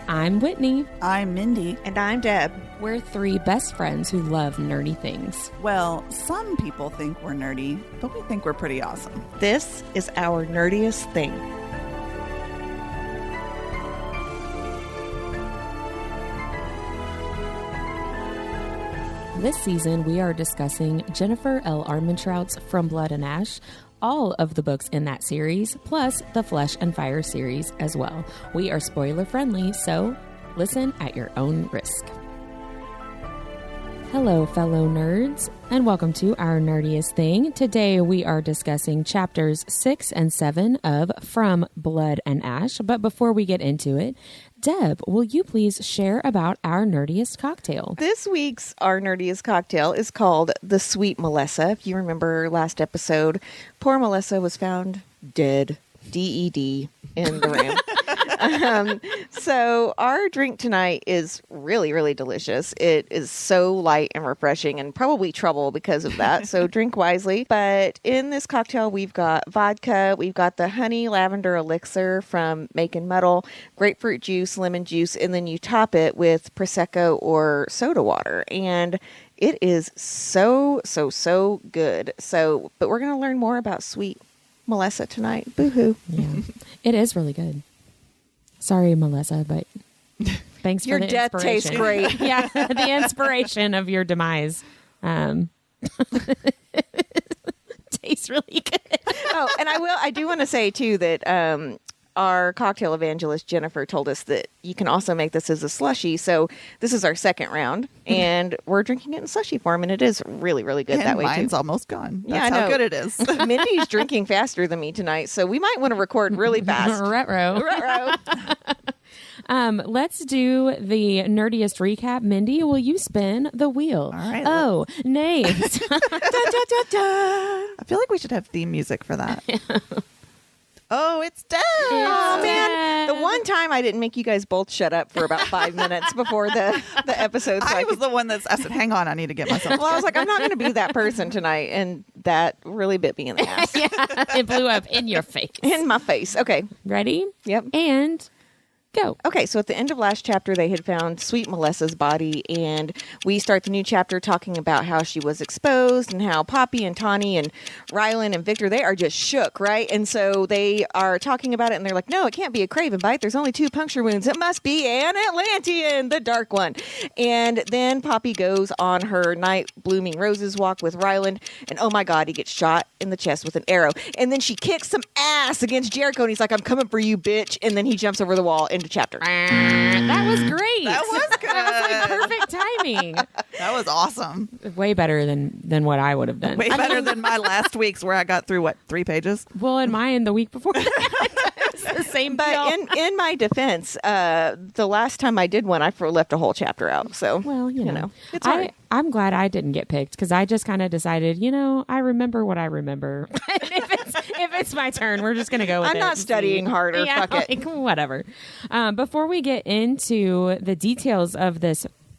I'm Whitney. I'm Mindy. And I'm Deb. We're three best friends who love nerdy things. Well, some people think we're nerdy, but we think we're pretty awesome. This is our nerdiest thing. This season, we are discussing Jennifer L. Armentrout's From Blood and Ash, all of the books in that series, plus the Flesh and Fire series as well. We are spoiler friendly, so listen at your own risk. Hello, fellow nerds, and welcome to our nerdiest thing. Today we are discussing chapters 6 and 7 of From Blood and Ash. But before we get into it, Deb, will you please share about our nerdiest cocktail? This week's Our Nerdiest Cocktail is called the Sweet Melissa. If you remember last episode, poor Melissa was found dead, D-E-D, in the room. So our drink tonight is really, really delicious. It is so light and refreshing and probably trouble because of that. So drink wisely. But in this cocktail, we've got vodka. We've got the honey lavender elixir from Macon Muddle, grapefruit juice, lemon juice, and then you top it with Prosecco or soda water. And it is so good. So, but we're going to learn more about Sweet Melissa tonight. Boo-hoo. Yeah, it is really good. Sorry, Melissa, but thanks for your the death inspiration. Tastes great. Yeah, the inspiration of your demise tastes really good. Oh, and I do want to say too that our cocktail evangelist Jennifer told us that you can also make this as a slushie. So this is our second round, and we're drinking it in slushie form, and it is really, really good And that way too. mine's almost gone. That's Yeah, I how know. good it is. Mindy's drinking faster than me tonight, so we might want to record really fast. Ruh-roh. Let's do the nerdiest recap. Mindy, will you spin the wheel? All right. Oh, names. Da, da, da, da. I feel like we should have theme music for that. Oh, it's Deb. Oh man, Deb. the one time I didn't make you guys both shut up for about 5 minutes before the episode. So I was the one I said, hang on, I need to get myself well, I was like, I'm not going to be that person tonight, and that really bit me in the ass. Yeah, it blew up in your face. In my face. Okay. Ready? Yep. And go. Okay, so at the end of last chapter, they had found Sweet Melissa's body, and we start the new chapter talking about how she was exposed and how Poppy and Tawny and Rylan and Victor, they are just shook, right? And so they are talking about it, and they're like, no, it can't be a Craven bite. There's only 2 puncture wounds. It must be an Atlantian, the dark one. And then Poppy goes on her night blooming roses walk with Rylan, and oh my God, he gets shot in the chest with an arrow. And then she kicks some ass against Jericho, and he's like, I'm coming for you, bitch. And then he jumps over the wall into chapter. That was great. That was good. That was like perfect timing. That was awesome. Way better than what I would have done. Way better than my last week's where I got through, 3 pages? Well, and mine the week before. It's the same But deal. in my defense, the last time I did one, I left a whole chapter out. So, Well, you know. it's hard. I'm glad I didn't get picked because I just kind of decided, I remember what I remember. if it's my turn, we're just going to go with it. I'm not studying harder. Yeah, Fuck it. like, whatever. Before we get into the details of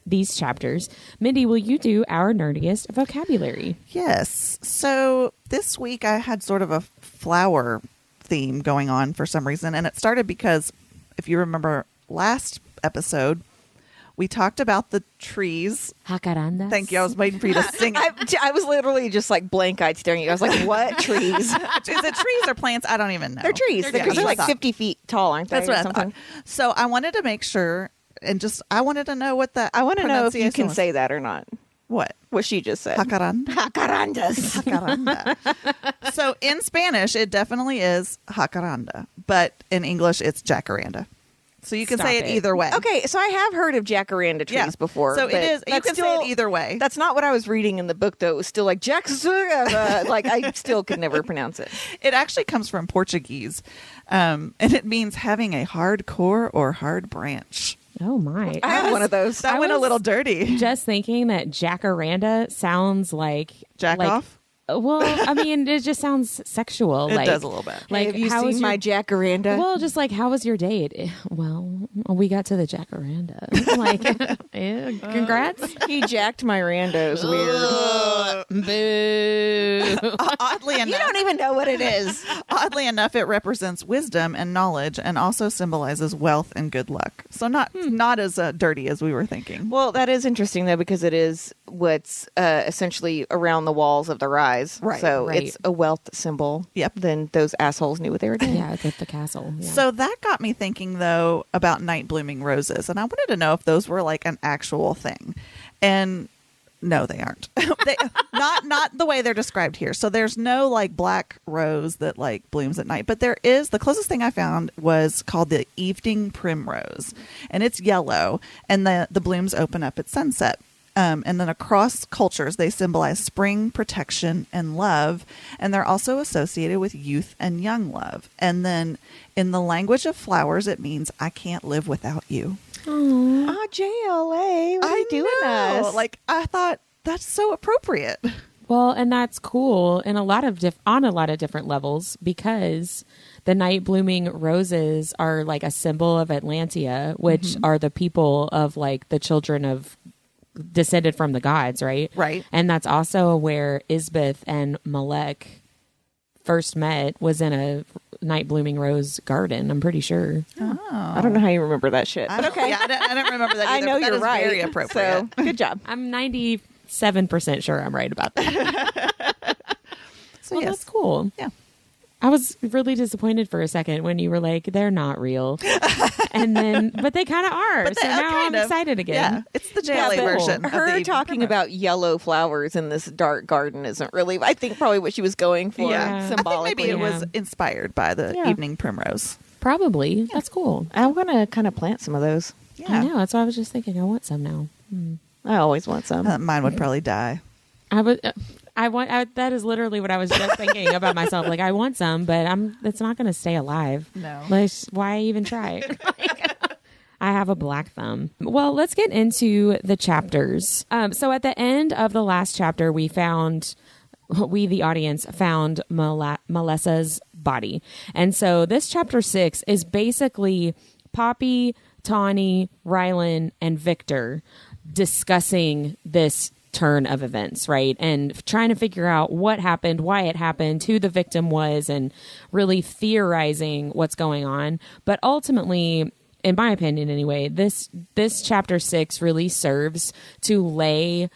these chapters, Mindy, will you do our nerdiest vocabulary? Yes. So this week I had sort of a flower theme going on for some reason. And it started because, if you remember last episode, we talked about the trees. Jacarandas. Thank you. I was waiting for you to sing it. I was literally just like blank-eyed staring at you. I was like, what trees? Is it trees or plants? I don't even know. They're trees. Yeah, They're like I thought. 50 feet tall, aren't they? That's what or I something? thought. So I wanted to make sure, and I wanted to know what that I want to know if you pronunciation can was. say that or not. What? What she just said. Jacaranda? Jacarandas. Jacaranda. So in Spanish, it definitely is jacaranda, but in English, it's jacaranda. So you can Stop say it it. either way. Okay, so I have heard of jacaranda trees Yeah. before. So it but is. You that's can say still- it either way. That's not what I was reading in the book, though. It was still like like I still could never pronounce it. It actually comes from Portuguese, and it means having a hard core or hard branch. Oh, my. I have one of those. That I went a was little dirty. just thinking that jacaranda sounds like Jack like, off? Well, I mean, it just sounds sexual. It does a little bit. Like, Have you how was seen my jacaranda? Well, just like, how was your date? Well, we got to the jacaranda. Like, yeah, congrats. He jacked my rando. Is weird. Boo. Oddly You enough, don't even know what it is. oddly enough, it represents wisdom and knowledge, and also symbolizes wealth and good luck. So not as dirty as we were thinking. Well, that is interesting though, because it is what's essentially around the walls of the rise. Right, So right. it's a wealth symbol. Yep. Then those assholes knew what they were doing. Yeah, at the castle. Yeah. So that got me thinking, though, about night blooming roses, and I wanted to know if those were like an actual thing. And no, they aren't. Not the way they're described here. So there's no like black rose that like blooms at night, but there is. The closest thing I found was called the evening primrose, and it's yellow, and the blooms open up at sunset. And then across cultures, they symbolize spring, protection, and love. And they're also associated with youth and young love. And then in the language of flowers, it means I can't live without you. Oh, JLA. What are you doing know. us? Like, I thought that's so appropriate. Well, and that's cool in a lot of on a lot of different levels, because the night blooming roses are like a symbol of Atlantia, which are the people of like the children of descended from the gods, right? Right. And that's also where Isbeth and Malek first met, was in a night blooming rose garden, I'm pretty sure. I don't know how you remember that shit. But okay. Yeah, I don't remember that either. I know but that you're is right. Very appropriate. So good job. I'm 97% sure I'm right about that. So Well, yes. that's cool. Yeah. I was really disappointed for a second when you were like, they're not real. And then, but they kind of are. But So they- now kind I'm of. excited again. Yeah, it's the Yeah, JLA but version. of the her evening talking primrose. about yellow flowers in this dark garden isn't really, I think, probably what she was going for Yeah. I think symbolically. maybe it Yeah. was inspired by the Yeah. evening primrose. Probably. That's cool. I'm going to kind of plant some of those. I know. That's what I was just thinking. I want some now. I always want some. Mine would probably die. I would. That is literally what I was just thinking about myself. Like, I want some, but it's not going to stay alive. No. Like, why even try? I have a black thumb. Well, let's get into the chapters. So at the end of the last chapter, we, the audience, found Melissa's body. And so this chapter 6 is basically Poppy, Tawny, Rylan, and Victor discussing this turn of events, right? And trying to figure out what happened, why it happened, who the victim was, and really theorizing what's going on. But ultimately, in my opinion anyway, this chapter 6 really serves to lay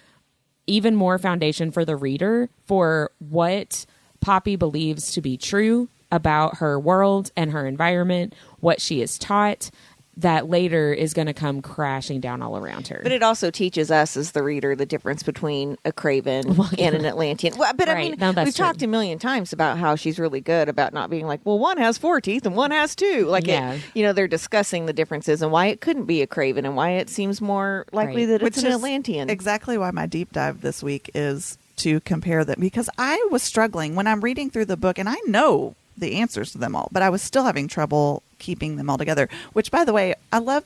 even more foundation for the reader for what Poppy believes to be true about her world and her environment, what she is taught, that later is going to come crashing down all around her. But it also teaches us as the reader the difference between a Craven and an Atlantean. Well, but I Right. mean, No, that's we've true. talked a million times about how she's really good about not being like, well, one has 4 teeth and one has 2. Like, Yeah. they're discussing the differences and why it couldn't be a Craven and why it seems more likely Right. that it's an Atlantean. Exactly why my deep dive this week is to compare them, because I was struggling when I'm reading through the book, and I know the answers to them all, but I was still having trouble keeping them all together, which, by the way, I love.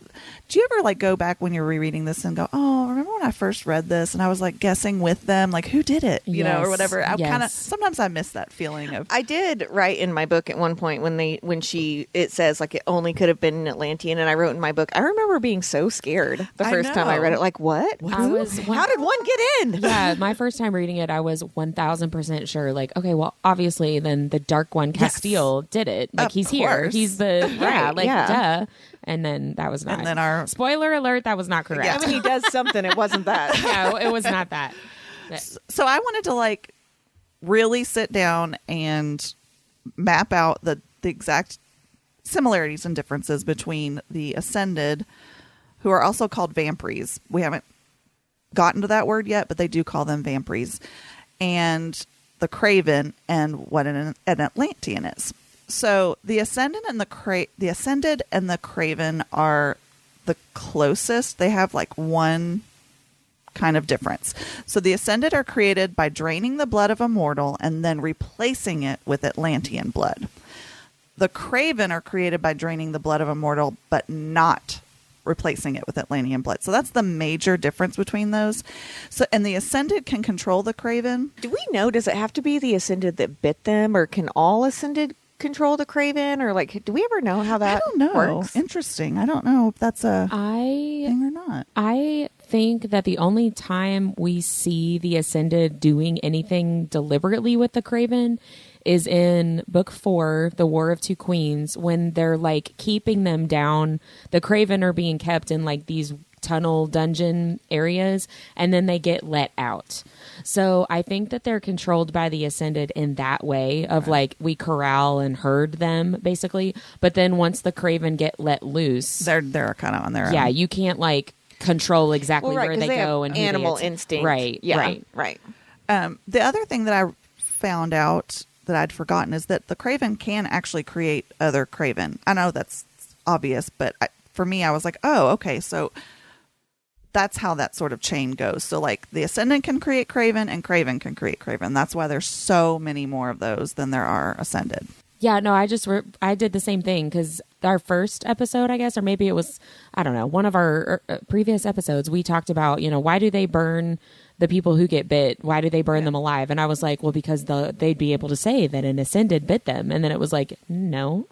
Do you ever like go back when you're rereading this and go, oh, remember when I first read this and I was like guessing with them, like who did it, you know, or Yes. whatever. I kind of, Yes. sometimes I miss that feeling of, I did write in my book at one point when it says like it only could have been an Atlantean, and I wrote in my book, I remember being so scared the I first time I know. read it. Like, what? I Who? was- How did one get in? Yeah, my first time reading it, I was 1000% sure. Like, okay, well, obviously, then the Dark One Castile did it. Like, Of he's here. course. He's the yeah. duh. And then that was not. and then our Spoiler alert, that was not correct. Yeah. I mean, he does something. It wasn't that. No, it was not that. So I wanted to like really sit down and map out the exact similarities and differences between the Ascended, who are also called Vampires. We haven't gotten to that word yet, but they do call them Vampires, and the Craven, and what an Atlantean is. So the Ascended and the Ascended and the Craven are the closest. They have like one kind of difference. So the Ascended are created by draining the blood of a mortal and then replacing it with Atlantean blood. The Craven are created by draining the blood of a mortal, but not replacing it with Atlantean blood. So that's the major difference between those. So, and the Ascended can control the Craven. Do we know, does it have to be the Ascended that bit them, or can all Ascended control the Craven, or like, do we ever know how that I don't know. works? Interesting. I don't know if that's a thing or not. I think that the only time we see the Ascended doing anything deliberately with the Craven is in book 4, The War of Two Queens, when they're like keeping them down. The Craven are being kept in like these tunnel dungeon areas, and then they get let out. So I think that they're controlled by the Ascended in that way of like, we corral and herd them basically. But then once the Craven get let loose, They're kind of on their own. yeah, you can't like control exactly Well, right, where 'cause they they go have and who they animal attack. instinct. Right, Yeah, right. The other thing that I found out that I'd forgotten is that the Craven can actually create other Craven. I know that's obvious, but for me, I was like, oh, okay, so that's how that sort of chain goes. So like the Ascendant can create Craven and Craven can create Craven. That's why there's so many more of those than there are Ascended. Yeah, no, I did the same thing because our first episode, I guess, or maybe it was, I don't know, one of our previous episodes, we talked about, why do they burn the people who get bit? Why do they burn them alive? And I was like, well, because they'd be able to say that an Ascended bit them. And then it was like, no.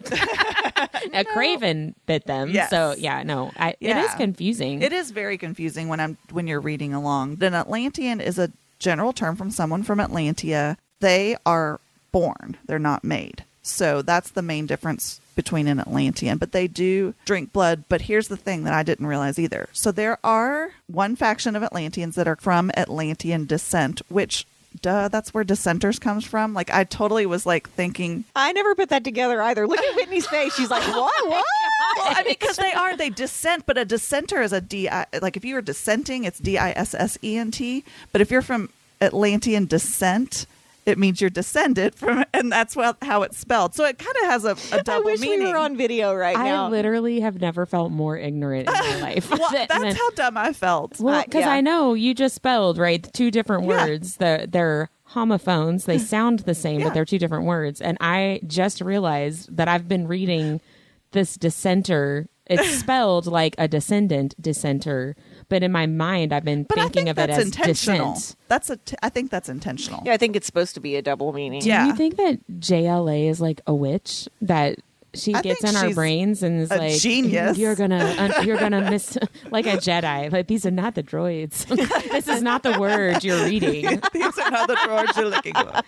A Craven bit them. Yes. So, yeah, no, it is confusing. It is very confusing when you're reading along. An Atlantean is a general term from someone from Atlantia. They are born. They're not made. So that's the main difference between an Atlantean. But they do drink blood. But here's the thing that I didn't realize either. So there are one faction of Atlanteans that are from Atlantean descent, which, that's where dissenters comes from. Like, I totally was like thinking. I never put that together either. Look at Whitney's face. She's like, what? Well, I mean, because they dissent, but a dissenter is a D-I, like if you were dissenting, it's D-I-S-S-E-N-T. But if you're from Atlantean descent, it means you're descended from, and that's how it's spelled. So it kind of has a double I wish meaning. we were on video right now. I literally have never felt more ignorant in my life. Well, that's how dumb I felt. Well, because yeah. I know you just spelled, right, the two different Yeah. words. They're homophones. They sound the same, Yeah. but they're two different words. And I just realized that I've been reading this dissenter. It's spelled like a dissenter. But in my mind, I've been thinking of it as intentional. dissent. I think that's intentional. Yeah, I think it's supposed to be a double meaning. Do Yeah. you think that JLA is like a witch that she I gets think in our she's brains and is a like, genius. You're gonna miss like a Jedi. Like, these are not the droids. This is not the word you're reading. These are not the drawers you're looking for.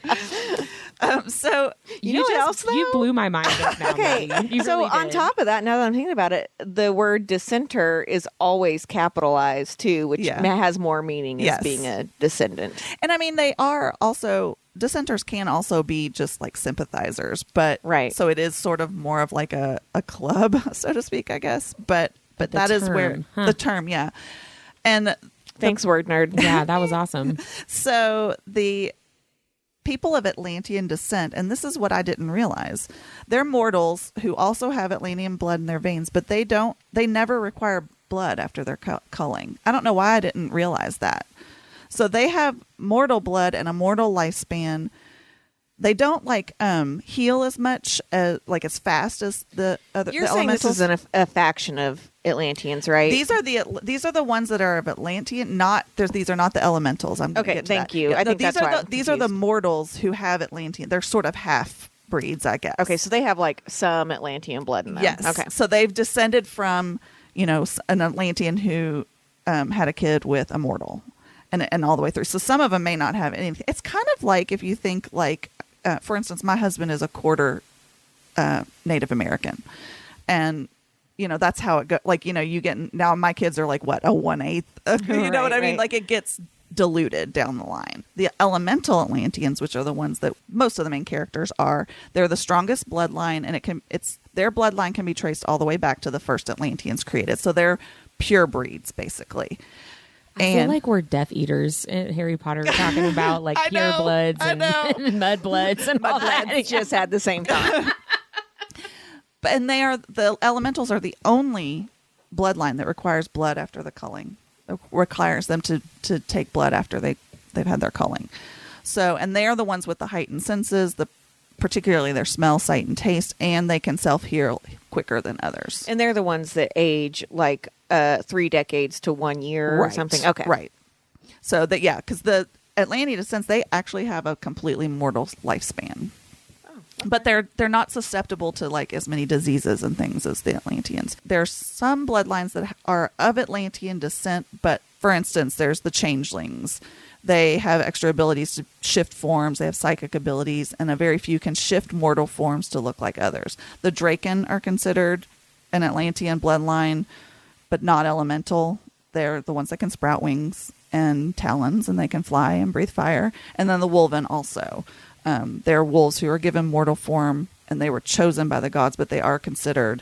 So You know what else, though? You blew my mind up now. Okay, Maddie. You so really on did. top of that, now that I'm thinking about it, the word dissenter is always capitalized too, which Yeah. has more meaning as Yes. being a descendant. And I mean, they are also, dissenters can also be just like sympathizers, but Right. So it is sort of more of like a club, so to speak, I guess. But the that is where term, huh? the term, yeah. And Thanks, word nerd. Yeah, that was awesome. so the people of Atlantean descent, and this is what I didn't realize, they're mortals who also have Atlantean blood in their veins, but they never require blood after their culling. I don't know why I didn't realize that. So they have mortal blood and a mortal lifespan. They don't heal as much as as fast as the other. You're the saying this elementals. is a faction of Atlanteans, right? These are the ones that are of Atlantean. These are not the elementals. I'm gonna Okay, get to thank that. you. I think these that's are why I'm these are the confused. mortals who have Atlantean. They're sort of half breeds, I guess. Okay, so they have some Atlantean blood in them. Yes. Okay. So they've descended from an Atlantean who had a kid with a mortal, and all the way through. So some of them may not have anything. It's kind of like if you think for instance, my husband is a quarter Native American, and that's how it goes. You get, now my kids are like what, a 1/8. You know what I mean? Right. It gets diluted down the line. The elemental Atlanteans, which are the ones that most of the main characters are, they're the strongest bloodline, and their bloodline can be traced all the way back to the first Atlanteans created. So they're pure breeds, basically. I feel like we're Death Eaters in Harry Potter, talking about I pure know, bloods I and, know. and mud bloods and all that. It's just had the same thought. And the elementals are the only bloodline that requires blood after the culling. It requires them to take blood after they've had their culling. So, and they are the ones with the heightened senses, particularly their smell, sight, and taste, and they can self-heal quicker than others. And they're the ones that age 3 decades to 1 year or something. Okay. Right. So that, yeah, because the Atlantean descendants, they actually have a completely mortal lifespan. But they're not susceptible to like as many diseases and things as the Atlanteans. There's some bloodlines that are of Atlantean descent, but for instance, there's the changelings. They have extra abilities to shift forms. They have psychic abilities, and a very few can shift mortal forms to look like others. The Draken are considered an Atlantean bloodline, but not elemental. They're the ones that can sprout wings and talons, and they can fly and breathe fire. And then the Wolven also. They're wolves who are given mortal form, and they were chosen by the gods, but they are considered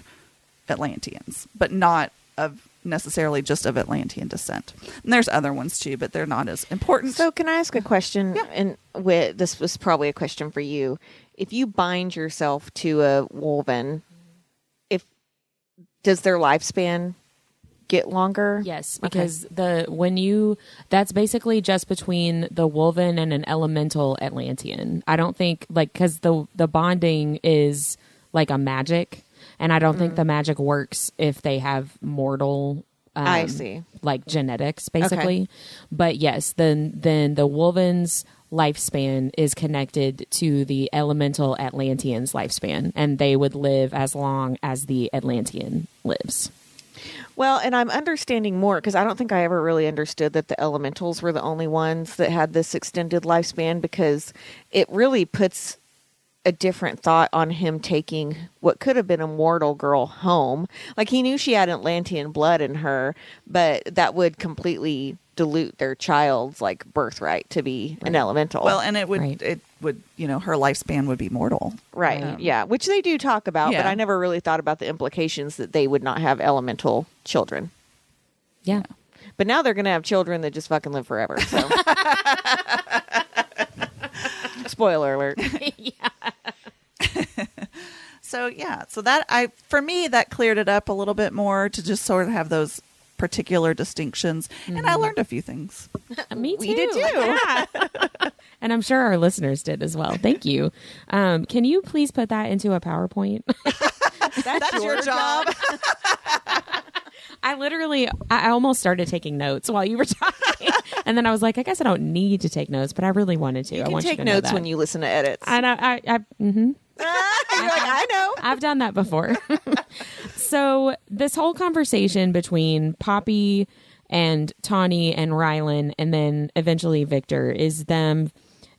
Atlanteans, but not of necessarily just of Atlantean descent. And there's other ones too, but they're not as important. So can I ask a question? Yeah. And this was probably a question for you. If you bind yourself to a Wolven, does their lifespan get longer? Yes, because that's basically just between the Wolven and an elemental Atlantean. I don't think because the bonding is like a magic, and I don't think the magic works if they have mortal I see. Like genetics basically. Okay. But yes, then the Wolven's lifespan is connected to the elemental Atlantean's lifespan, and they would live as long as the Atlantean lives. Well, and I'm understanding more because I don't think I ever really understood that the elementals were the only ones that had this extended lifespan, because it really puts a different thought on him taking what could have been a mortal girl home. Like, he knew she had Atlantean blood in her, but that would completely dilute their child's like birthright to be an elemental. Well, and it would her lifespan would be mortal. Right. Yeah. Which they do talk about, but I never really thought about the implications that they would not have elemental children. Yeah. But now they're going to have children that just fucking live forever. So. Spoiler alert. So that for me that cleared it up a little bit more to just sort of have those particular distinctions, and I learned a few things. Me too. We did too. Yeah. And I'm sure our listeners did as well. Thank you. Can you please put that into a PowerPoint? That's your job. I almost started taking notes while you were talking. And then I was like, I guess I don't need to take notes, but I really wanted to. You I can want take you to know notes that. when you listen to edits. And You're like, I know. I've done that before. So this whole conversation between Poppy and Tawny and Rylan, and then eventually Victor, is them.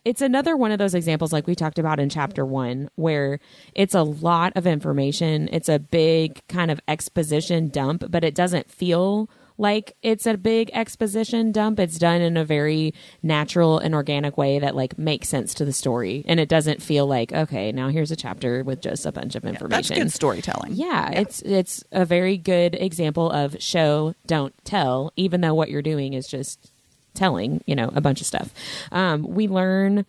It's another one of those examples like we talked about in chapter 1, where it's a lot of information. It's a big kind of exposition dump, but it doesn't feel like it's a big exposition dump. It's done in a very natural and organic way that like makes sense to the story. And it doesn't feel like, okay, now here's a chapter with just a bunch of information. That's good storytelling. Yeah. It's a very good example of show, don't tell, even though what you're doing is just telling, a bunch of stuff. We learn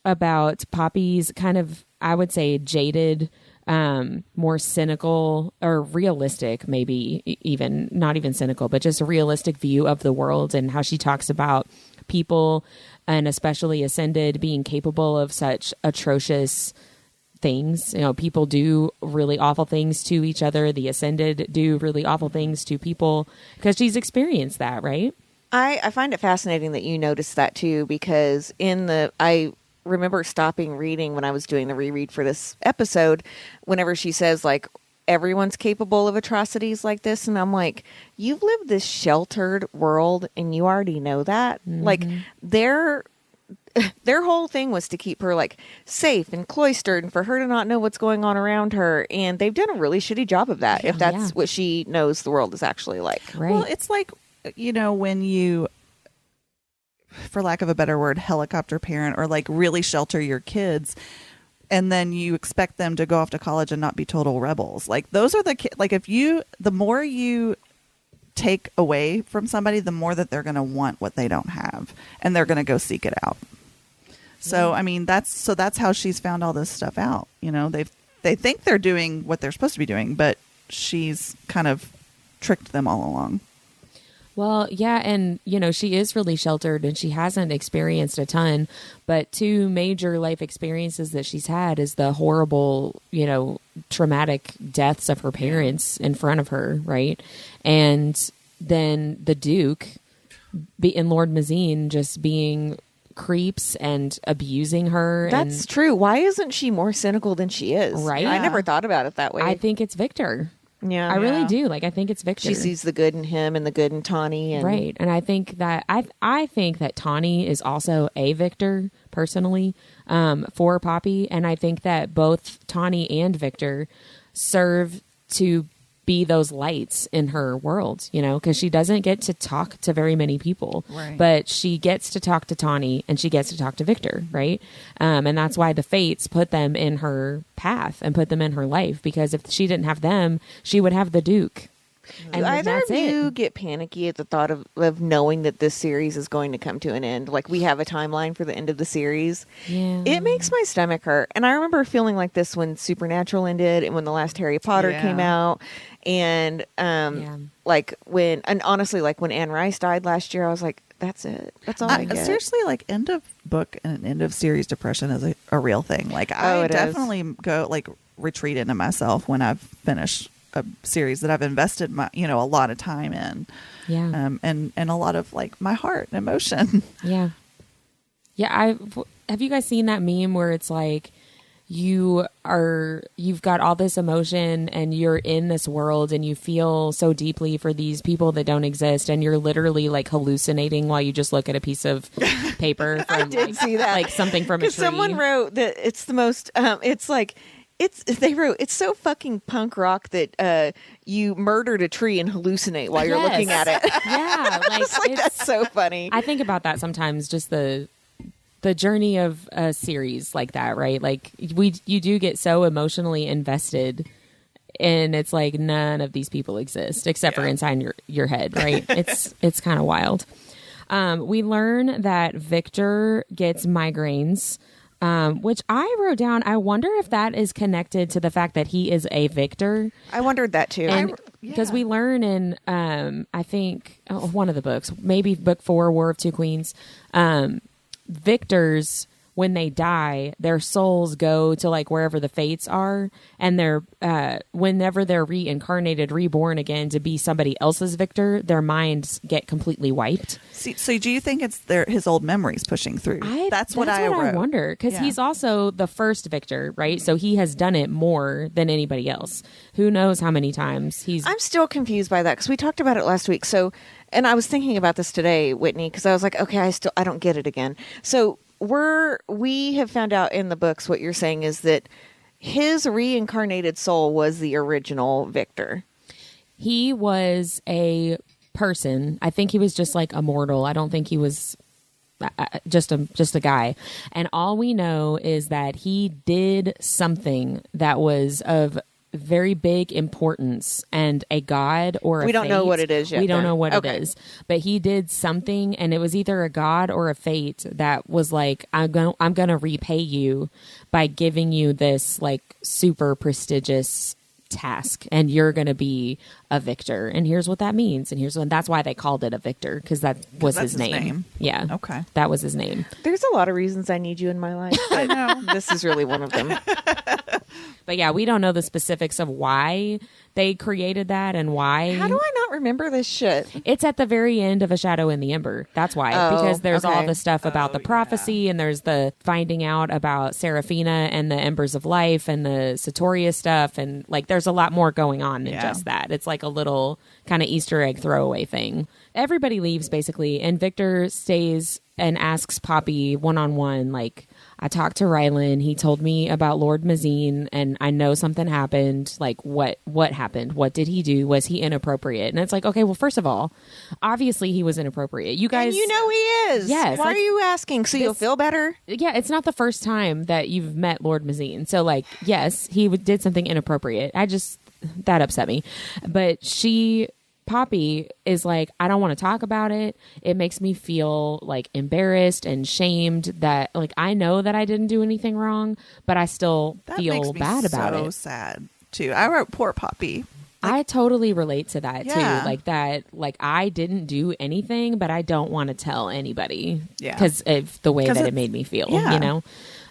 about Poppy's kind of, I would say, jaded, more cynical or realistic, maybe even not even cynical, but just a realistic view of the world, and how she talks about people, and especially Ascended, being capable of such atrocious things. People do really awful things to each other. The Ascended do really awful things to people, because she's experienced that, right? I find it fascinating that you noticed that too, because I remember stopping reading when I was doing the reread for this episode, whenever she says like everyone's capable of atrocities like this, and I'm like, you've lived this sheltered world and you already know that. Mm-hmm. Like their whole thing was to keep her like safe and cloistered, and for her to not know what's going on around her, and they've done a really shitty job of that, if that's what she knows the world is actually like. Right. Well, it's like, when you, for lack of a better word, helicopter parent, or like really shelter your kids, and then you expect them to go off to college and not be total rebels. Like, those are the more you take away from somebody, the more that they're going to want what they don't have, and they're going to go seek it out. So, I mean, that's how she's found all this stuff out. They think they're doing what they're supposed to be doing, but she's kind of tricked them all along. Well, yeah, and, she is really sheltered, and she hasn't experienced a ton, but 2 major life experiences that she's had is the horrible, traumatic deaths of her parents in front of her, right? And than the Duke and Lord Mazine just being creeps and abusing her. That's true. Why isn't she more cynical than she is? Right? I never thought about it that way. I think it's Victor. Yeah. I really do. Like, I think it's Victor. She sees the good in him and the good in Tawny. And right. And I think that I think that Tawny is also a Victor, personally, for Poppy. And I think that both Tawny and Victor serve to be those lights in her world, you know, because she doesn't get to talk to very many people, right. But she gets to talk to Tawny and she gets to talk to Victor, right? And that's why the fates put them in her path and put them in her life, because if she didn't have them, she would have the Duke. And do either that's of you it. get panicky at the thought of knowing that this series is going to come to an end? Like, we have a timeline for the end of the series. Yeah. It makes my stomach hurt. And I remember feeling like this when Supernatural ended and when the last Harry Potter came out. And like when Anne Rice died last year, I was like, that's it. That's all I get. Seriously, like, end of book and end of series depression is a real thing. Like, I definitely go, like, retreat into myself when I've finished a series that I've invested a lot of time in. Yeah. And a lot of, like, my heart and emotion. Yeah. Yeah. Have you guys seen that meme where it's like, you've got all this emotion and you're in this world and you feel so deeply for these people that don't exist, and you're literally like hallucinating while you just look at a piece of paper from, I did see that. like something from a tree. Someone wrote that it's the most they wrote, it's so fucking punk rock that you murdered a tree and hallucinate while you're looking at it. Yeah, like, that's so funny. I think about that sometimes, just the journey of a series like that, right? Like, you do get so emotionally invested, and it's like none of these people exist except for inside your head, right? It's kind of wild. We learn that Victor gets migraines, which I wrote down. I wonder if that is connected to the fact that he is a Victor. I wondered that too. And because we learn in, I think, one of the books, maybe book 4, War of Two Queens, Victors, when they die, their souls go to, like, wherever the fates are, and they're whenever they're reincarnated, reborn again to be somebody else's Victor, their minds get completely wiped. See, so do you think it's his old memories pushing through? That's what I wonder, because he's also the first Victor, right? So he has done it more than anybody else. Who knows how many times I'm still confused by that, because we talked about it last week. So, and I was thinking about this today, Whitney, because I was like, okay, I don't get it again. So we have found out in the books, what you're saying is that his reincarnated soul was the original Victor. He was a person. I think he was just like a mortal. I don't think he was just a guy. And all we know is that he did something that was of very big importance, and a god or a we don't fate. know what it is yet. We don't know what it is, but he did something, and it was either a god or a fate that was like, I'm gonna repay you by giving you this, like, super prestigious task, and you're gonna be a Victor, and here's what that means, and that's why they called it a Victor, because that was his name. Yeah, okay, that was his name. There's a lot of reasons I need you in my life. I know. This is really one of them. But yeah, we don't know the specifics of why they created that and why. How do I not remember this shit? It's at the very end of A Shadow in the Ember. That's why. Because there's all the stuff about the prophecy, and there's the finding out about Seraphina and the Embers of Life and the Satorius stuff. And, like, there's a lot more going on than just that. It's like a little kind of Easter egg throwaway thing. Everybody leaves, basically, and Victor stays and asks Poppy one-on-one, like, I talked to Rylan. He told me about Lord Mazine, and I know something happened. Like, what happened? What did he do? Was he inappropriate? And it's like, okay, well, first of all, obviously he was inappropriate. You guys, and you know he is. Yes. Why are you asking? So you'll feel better? Yeah, it's not the first time that you've met Lord Mazine. So, like, yes, he did something inappropriate. That upset me. But Poppy is like, I don't want to talk about it. It makes me feel, like, embarrassed and shamed that, like, I know that I didn't do anything wrong, but I still feel bad about it. So sad too. I wrote poor Poppy. I totally relate to that too. Like that, like, I didn't do anything, but I don't want to tell anybody because of the way that it made me feel, you know?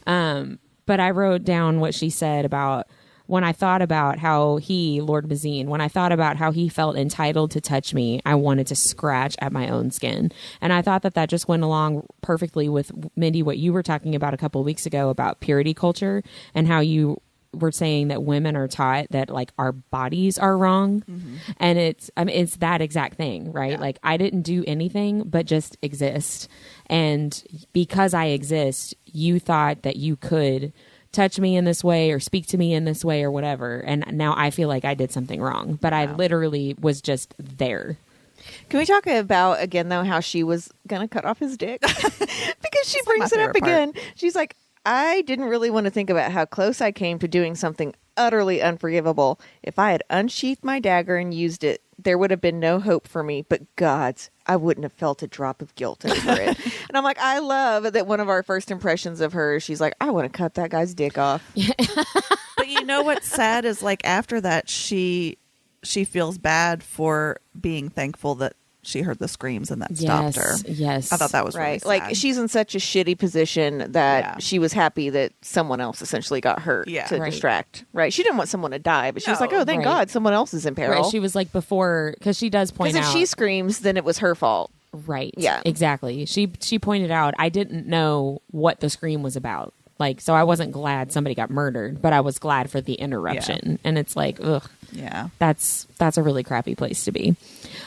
But I wrote down what she said about when I thought about how Lord Bazine, when I thought about how he felt entitled to touch me, I wanted to scratch at my own skin. And I thought that just went along perfectly with, Mindy, what you were talking about a couple of weeks ago about purity culture and how you were saying that women are taught that like our bodies are wrong. And it's that exact thing, right? Yeah. Like I didn't do anything but just exist. And because I exist, you thought that you could touch me in this way or speak to me in this way or whatever. And now I feel like I did something wrong, but I literally was just there. Can we talk about, again, though, how she was going to cut off his dick? Because she brings it up again. She's like, I didn't really want to think about how close I came to doing something utterly unforgivable. If I had unsheathed my dagger and used it, there would have been no hope for me. But gods, I wouldn't have felt a drop of guilt over it. And I'm like, I love that one of our first impressions of her, she's like, I want to cut that guy's dick off. But you know what's sad is like after that, she feels bad for being thankful that she heard the screams and that stopped her. Yes. I thought that was really Right. sad. Like she's in such a shitty position that she was happy that someone else essentially got hurt to distract. Right. She didn't want someone to die, but she was like, oh, thank God someone else is in peril. Right. She was like before, because she does point out. Because if she screams, then it was her fault. Right. Yeah. Exactly. She pointed out, I didn't know what the scream was about. Like, so I wasn't glad somebody got murdered, but I was glad for the interruption. Yeah. And it's like, ugh. Yeah. That's a really crappy place to be.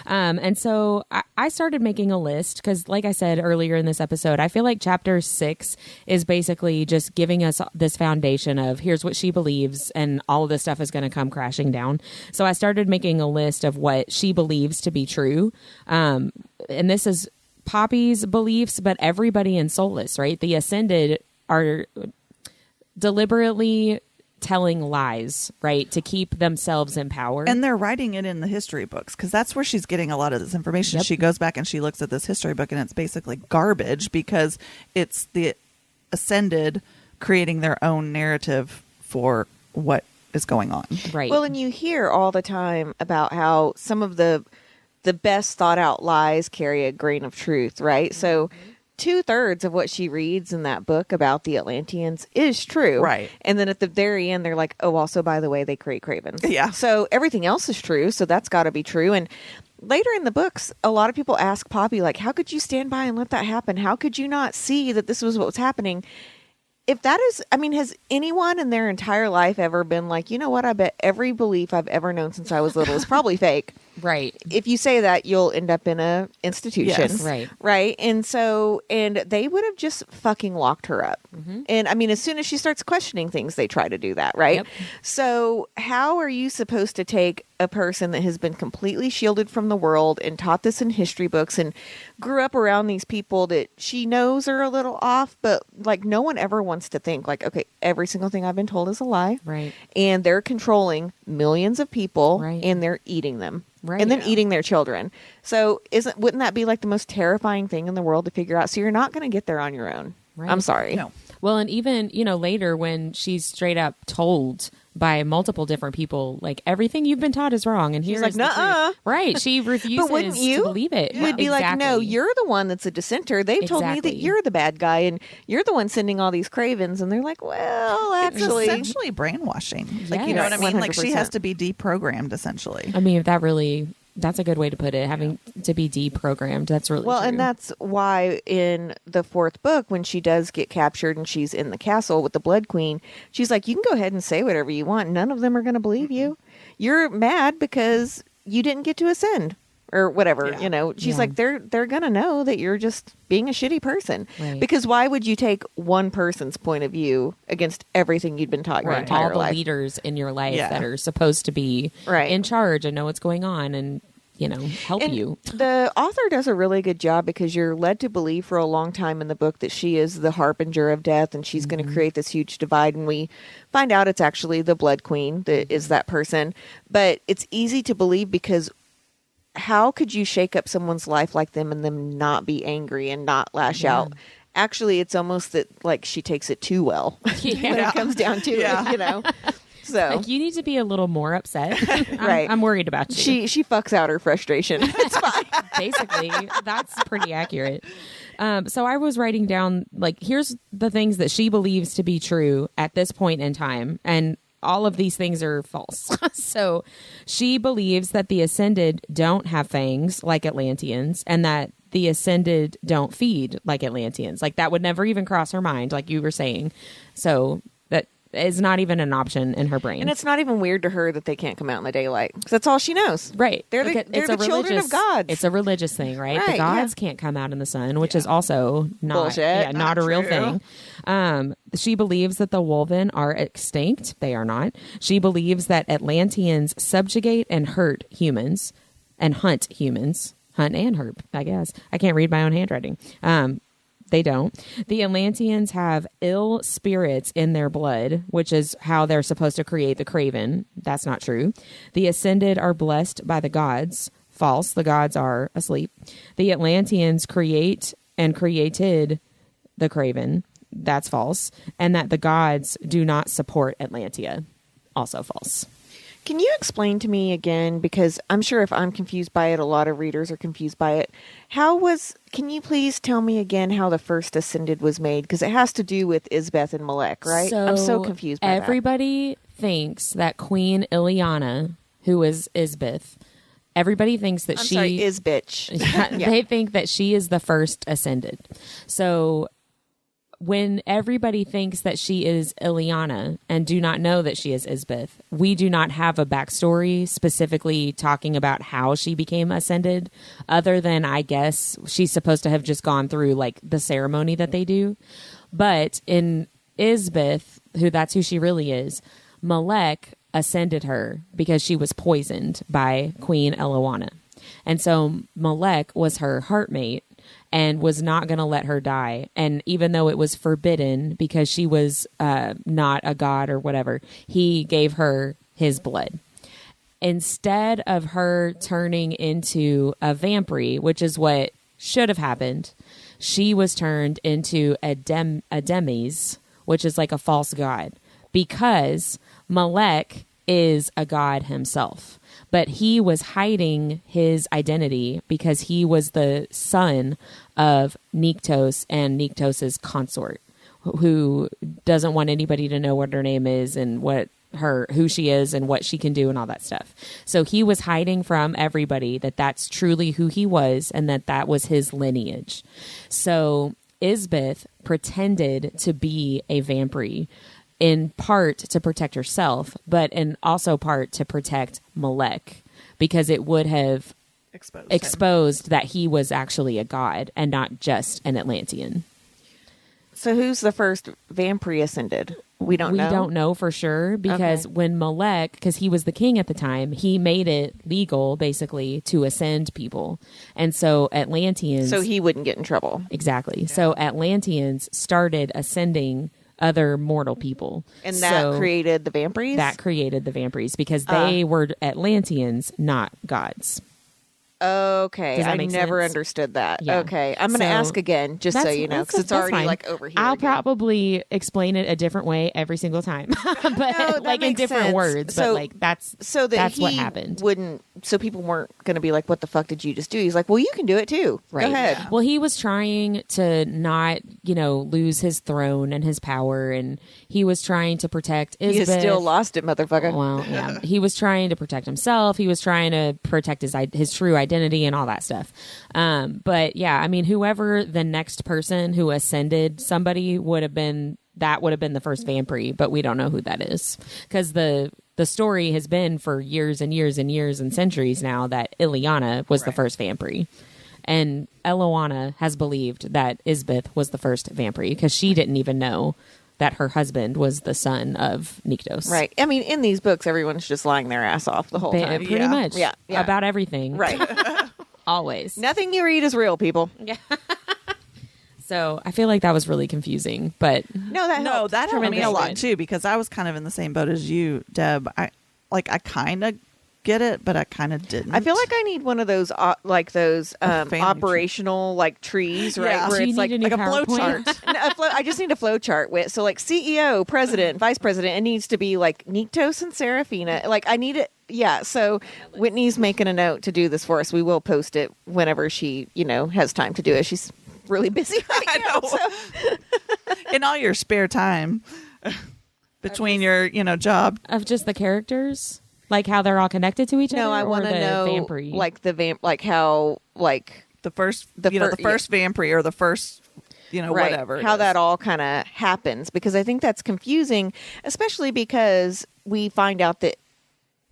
And so I started making a list because, like I said earlier in this episode, I feel like chapter 6 is basically just giving us this foundation of here's what she believes and all of this stuff is going to come crashing down. So I started making a list of what she believes to be true. And this is Poppy's beliefs, but everybody in Soulless, right? The Ascended are deliberately telling lies, right, to keep themselves in power. And they're writing it in the history books because that's where she's getting a lot of this information. Yep. She goes back and she looks at this history book and it's basically garbage because it's the Ascended creating their own narrative for what is going on. Right. Well, and you hear all the time about how some of the best thought out lies carry a grain of truth, right? Mm-hmm. So 2/3 of what she reads in that book about the Atlantians is true. Right. And then at the very end, they're like, oh, also, by the way, they create Cravens. Yeah. So everything else is true. So that's got to be true. And later in the books, a lot of people ask Poppy, like, how could you stand by and let that happen? How could you not see that this was what was happening? If that is, I mean, has anyone in their entire life ever been like, you know what, I bet every belief I've ever known since I was little is probably fake. Right. If you say that, you'll end up in a institution. Yes. Right. Right. And so, and they would have just fucking locked her up. Mm-hmm. And I mean, as soon as she starts questioning things, they try to do that. Right. Yep. So how are you supposed to take a person that has been completely shielded from the world and taught this in history books and grew up around these people that she knows are a little off, but like no one ever wants to think like, okay, every single thing I've been told is a lie. Right. And they're controlling millions of people right. and they're eating them. Right. And then eating their children. So wouldn't that be like the most terrifying thing in the world to figure out? So you're not going to get there on your own. Right. I'm sorry. No. Well, and even, later when she's straight up told by multiple different people, like, everything you've been taught is wrong. And here's like, the truth. Right. She refuses but wouldn't you? to believe it. You'd be like, no, you're the one that's a dissenter. They've told me that you're the bad guy and you're the one sending all these Cravens. And they're like, well, actually. It's essentially brainwashing. Yes. Like, you know what I mean? 100%. Like, she has to be deprogrammed, essentially. I mean, that's a good way to put it. Having to be deprogrammed. That's really well, true. And that's why in the 4th book, when she does get captured and she's in the castle with the Blood Queen, she's like, you can go ahead and say whatever you want. None of them are going to believe you. You're mad because you didn't get to ascend or whatever. Yeah. She's like, they're going to know that you're just being a shitty person. Right. Because why would you take one person's point of view against everything you'd been taught your entire all the life? leaders in your life that are supposed to be in charge and know what's going on and help you. The author does a really good job because you're led to believe for a long time in the book that she is the harbinger of death and she's going to create this huge divide. And we find out it's actually the Blood Queen that is that person. But it's easy to believe because how could you shake up someone's life like them and them not be angry and not lash out? Actually, it's almost that like she takes it too well when it comes down to it, So like, you need to be a little more upset. Right. I'm worried about you. She fucks out her frustration. It's fine. Basically, that's pretty accurate. So I was writing down, like, here's the things that she believes to be true at this point in time. And all of these things are false. So she believes that the Ascended don't have fangs like Atlanteans, and that the Ascended don't feed like Atlanteans. Like, that would never even cross her mind, like you were saying. So that is not even an option in her brain. And it's not even weird to her that they can't come out in the daylight, because that's all she knows. Right. They're the children of gods. It's a religious thing, right? Right, The gods can't come out in the sun, which is also not, bullshit. not a real true. thing. She believes that the Wolven are extinct. They are not. She believes that Atlanteans subjugate and hurt humans and hunt humans. Hunt and hurt, I guess. I can't read my own handwriting. They don't. The Atlanteans have ill spirits in their blood, which is how they're supposed to create the Craven. That's not true. The Ascended are blessed by the gods. False. The gods are asleep. The Atlanteans create and created the Craven. That's false. And that the gods do not support Atlantia. Also false. Can you explain to me again, because I'm sure if I'm confused by it, a lot of readers are confused by it. Can you please tell me again how the first Ascended was made? Because it has to do with Isbeth and Malek, right? I'm so confused by everybody thinks that Queen Ileana, who is Isbeth, everybody thinks that is bitch. They think that she is the first Ascended. So when everybody thinks that she is Ileana and do not know that she is Isbeth, we do not have a backstory specifically talking about how she became Ascended, other than, I guess, she's supposed to have just gone through like the ceremony that they do. But in Isbeth, that's who she really is, Malek ascended her because she was poisoned by Queen Eloana. And so Malek was her heartmate and was not going to let her die. And even though it was forbidden because she was not a god or whatever, he gave her his blood. Instead of her turning into a vampire, which is what should have happened, she was turned into a Demes, which is like a false god, because Malek is a god himself. But he was hiding his identity because he was the son of Nyktos and Nyktos's consort, who doesn't want anybody to know what her name is and who she is and what she can do and all that stuff. So he was hiding from everybody that that's truly who he was and that was his lineage. So Isbeth pretended to be a vampire, in part to protect herself, but in also part to protect Malek, because it would have exposed that he was actually a god and not just an Atlantean. So who's the first vampire Ascended? We don't know. We don't know for sure, because when Malek, because he was the king at the time, he made it legal basically to ascend people. And so Atlanteans... So he wouldn't get in trouble. Exactly. Yeah. So Atlanteans started ascending other mortal people. And that created the vampires? That created the vampires because they were Atlanteans, not gods. Okay. I never understood that. Yeah. Okay. I'm going to ask again, just so you know, because it's already like over here. I'll probably explain it a different way every single time, but like in different words. So, but like that's what happened. So people weren't going to be like, what the fuck did you just do? He's like, well, you can do it too. Right. Go ahead. Yeah. Well, he was trying to not, lose his throne and his power, and he was trying to protect Isbeth. He still lost it, motherfucker. Well, yeah. He was trying to protect himself. He was trying to protect his true identity and all that stuff. But yeah, I mean, whoever the next person who ascended somebody would have been the first vampire, but we don't know who that is, because the story has been for years and years and years and centuries now that Ileana was the first vampire. And Eloana has believed that Isbeth was the first vampire because she didn't even know that her husband was the son of Nyktos. Right. I mean, in these books, everyone's just lying their ass off the whole time. Pretty much. Yeah. About everything. Right. Always. Nothing you read is real, people. Yeah. So I feel like that was really confusing, but that helped me a lot too, because I was kind of in the same boat as you, Deb. I kind of get it, but I kind of didn't. I feel like I need one of those operational trees, right? Yeah. Where it's like a flow chart. I just need a flow chart with CEO, president, vice president. It needs to be like Nyktos and Seraphina. Like I need it. Yeah. So Whitney's making a note to do this for us. We will post it whenever she, has time to do it. She's really busy right now. So. In all your spare time. between your, job. Of just the characters? Like how they're all connected to each other? No, I want to know vampire? like like how like The first, the first vampire or the first, right, whatever. How that all kind of happens, because I think that's confusing, especially because we find out that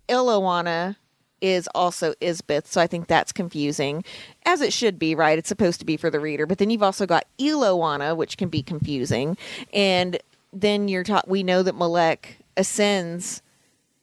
Iloana is also Isbeth, so I think that's confusing, as it should be, right? It's supposed to be for the reader, but then you've also got Iloana, which can be confusing, and then we know that Malek ascends